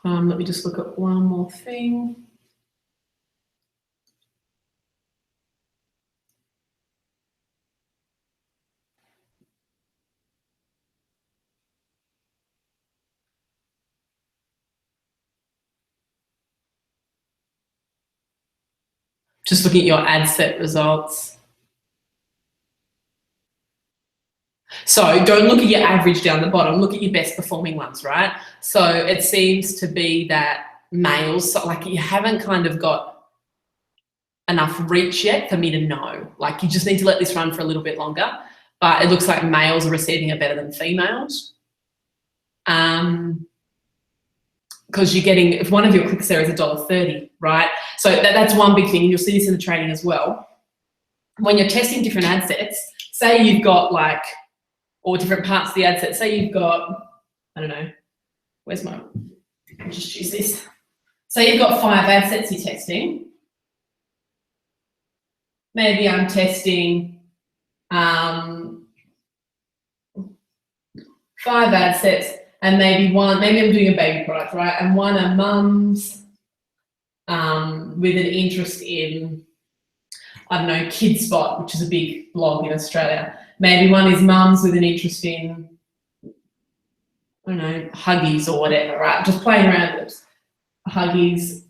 Let me just look at one more thing. Just looking at your ad set results. So don't look at your average down the bottom, look at your best performing ones, right? So it seems to be that males, so like you haven't kind of got enough reach yet for me to know. Like you just need to let this run for a little bit longer, but it looks like males are receiving it better than females. Because you're getting, if one of your clicks there is $1.30, right? So that's one big thing, and you'll see this in the training as well. When you're testing different ad sets, say you've got like, or different parts of the ad set, say you've got, I don't know, where's my, I'll just choose this. Say you've got 5 ad sets you're testing. Maybe I'm testing 5 ad sets, and maybe I'm doing a baby product, right? And one are mums with an interest in, I don't know, Kid Spot, which is a big blog in Australia. Maybe one is mums with an interest in, I don't know, Huggies or whatever, right? Just playing around with Huggies.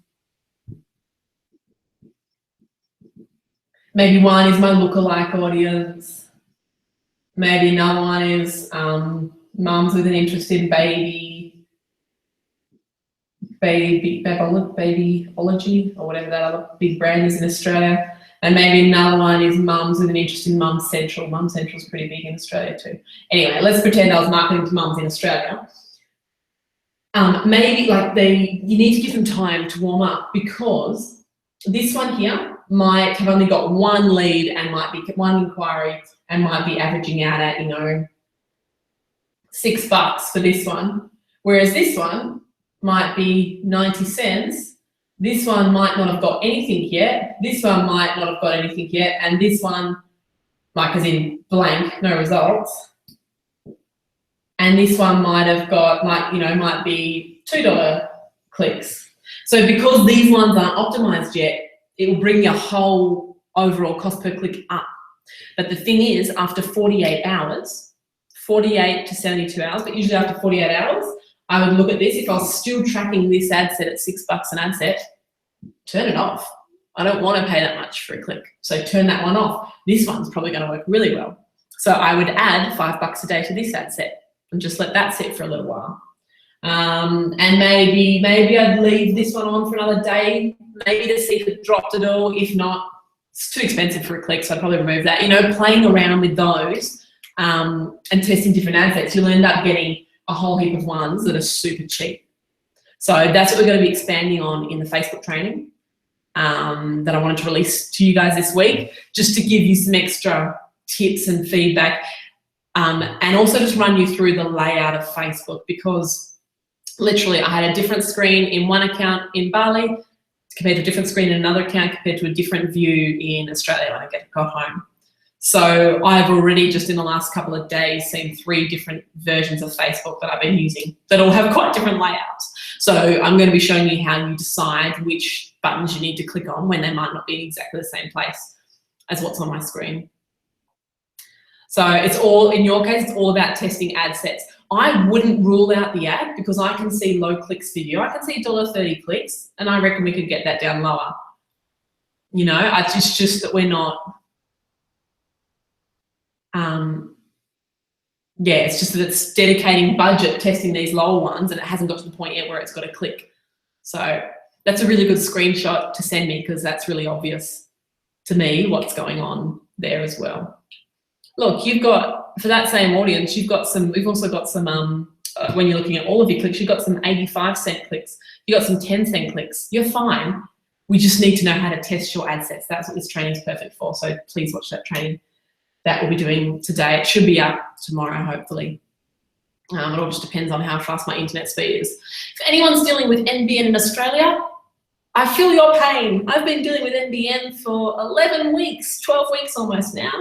Maybe one is my lookalike audience. Maybe another one is mums with an interest in Babyology or whatever that other big brand is in Australia. And maybe another one is mums with an interest in Mum Central. Mum Central is pretty big in Australia too. Anyway, let's pretend I was marketing to mums in Australia. Maybe like you need to give them time to warm up, because this one here might have only got one lead and might be one inquiry and might be averaging out at, you know, $6 for this one. Whereas this one might be 90 cents. This one might not have got anything yet. This one might not have got anything yet. And this one, like as in blank, no results. And this one might have got, might be $2 clicks. So because these ones aren't optimized yet, it will bring your whole overall cost per click up. But the thing is, after 48 hours, 48 to 72 hours, but usually after 48 hours, I would look at this. If I was still tracking this ad set at $6 an ad set, turn it off. I don't want to pay that much for a click. So turn that one off. This one's probably going to work really well. So I would add $5 a day to this ad set and just let that sit for a little while. And maybe I'd leave this one on for another day, maybe to see if it dropped at all. If not, it's too expensive for a click, so I'd probably remove that. You know, playing around with those and testing different ad sets, you'll end up getting a whole heap of ones that are super cheap. So that's what we're going to be expanding on in the Facebook training that I wanted to release to you guys this week, just to give you some extra tips and feedback. and also just run you through the layout of Facebook, because literally I had a different screen in one account in Bali compared to a different screen in another account compared to a different view in Australia when I got home. So I've already just in the last couple of days seen 3 different versions of Facebook that I've been using that all have quite different layouts. So I'm going to be showing you how you decide which buttons you need to click on when they might not be in exactly the same place as what's on my screen. So it's all, in your case, it's all about testing ad sets. I wouldn't rule out the ad because I can see low clicks for you. I can see $1.30 clicks, and I reckon we could get that down lower. You know, it's just that we're not, yeah, it's just that it's dedicating budget testing these lower ones and it hasn't got to the point yet where it's got a click. So that's a really good screenshot to send me because that's really obvious to me what's going on there as well. Look, you've got, for that same audience, you've got some, we've also got some, when you're looking at all of your clicks, you've got some 85-cent clicks, you've got some 10-cent clicks. You're fine. We just need to know how to test your ad sets. That's what this training is perfect for. So please watch that training that we'll be doing today. It should be up tomorrow, hopefully. It all just depends on how fast my internet speed is. If anyone's dealing with NBN in Australia, I feel your pain. I've been dealing with NBN for 11 weeks, 12 weeks almost now.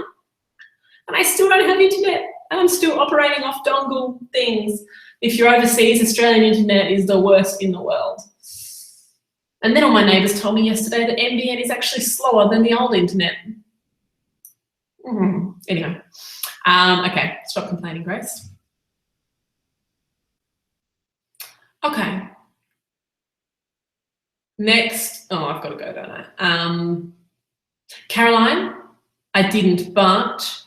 And I still don't have internet, and I'm still operating off dongle things. If you're overseas, Australian internet is the worst in the world. And then all my neighbours told me yesterday that NBN is actually slower than the old internet. Anyway, okay, stop complaining, Grace. Okay. Next, oh, I've got to go, don't I? Caroline, I didn't, but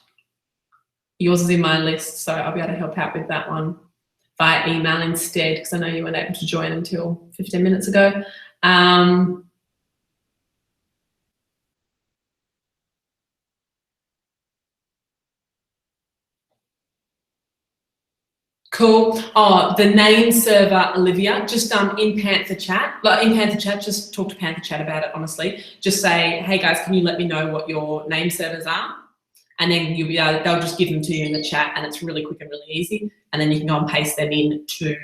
yours is in my list, so I'll be able to help out with that one via email instead, because I know you weren't able to join until 15 minutes ago. Cool. Oh, the name server, Olivia, just in Panther Chat, just talk to Panther Chat about it, honestly. Just say, hey guys, can you let me know what your name servers are? And then you'll be able, they'll just give them to you in the chat, and it's really quick and really easy. And then you can go and paste them into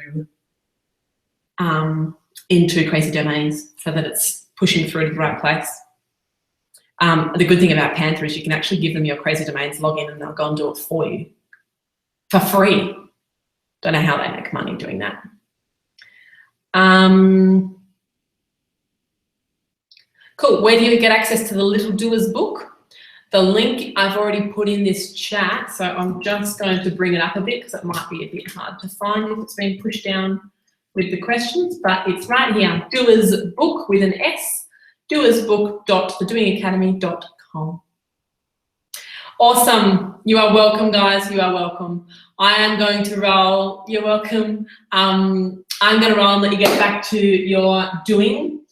Crazy Domains so that it's pushing through to the right place. The good thing about Panther is you can actually give them your Crazy Domains login and they'll go and do it for you for free. Don't know how they make money doing that. Cool, where do you get access to the Little Doers book? The link I've already put in this chat, so I'm just going to bring it up a bit because it might be a bit hard to find if it's been pushed down with the questions, but it's right here, Doers Book with an S, doersbook.thedoingacademy.com. Awesome, you are welcome guys, you are welcome. I am going to roll, you're welcome. I'm gonna roll and let you get back to your doing,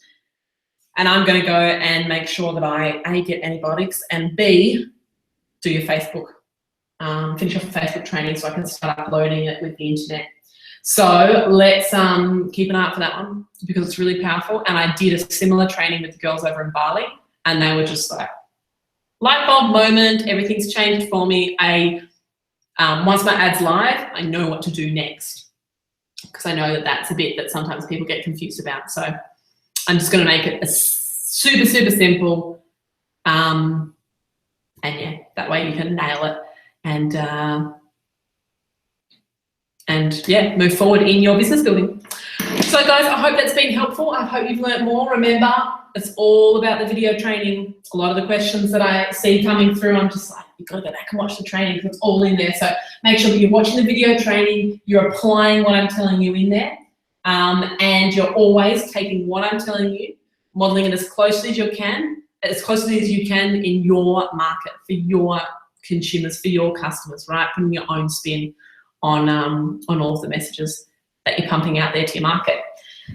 and I'm gonna go and make sure that I A, get antibiotics, and B, do your Facebook, finish off the Facebook training so I can start uploading it with the internet. So let's keep an eye out for that one because it's really powerful. And I did a similar training with the girls over in Bali, and they were just like, light bulb moment, everything's changed for me. Once my ad's live, I know what to do next because I know that that's a bit that sometimes people get confused about. So I'm just going to make it a super, super simple. And yeah, that way you can nail it and yeah, move forward in your business building. So guys, I hope that's been helpful. I hope you've learned more. Remember, it's all about the video training. A lot of the questions that I see coming through, I'm just like, you've got to go back and watch the training because it's all in there. So make sure that you're watching the video training, you're applying what I'm telling you in there, and you're always taking what I'm telling you, modeling it as closely as you can in your market, for your consumers, for your customers, right? Putting your own spin on all of the messages that you're pumping out there to your market.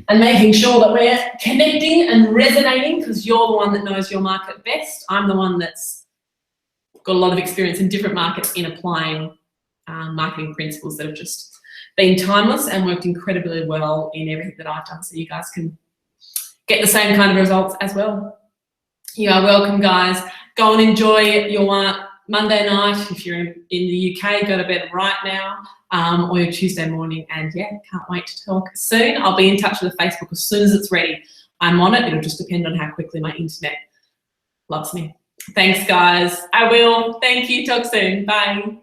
And making sure that we're connecting and resonating because you're the one that knows your market best. I'm the one that's got a lot of experience in different markets in applying marketing principles that have just been timeless and worked incredibly well in everything that I've done, so you guys can get the same kind of results as well. You are welcome, guys. Go and enjoy your Monday night, if you're in the UK, go to bed right now, or your Tuesday morning, and yeah, can't wait to talk soon. I'll be in touch with the Facebook as soon as it's ready. I'm on it. It'll just depend on how quickly my internet loves me. Thanks, guys. I will. Thank you. Talk soon. Bye.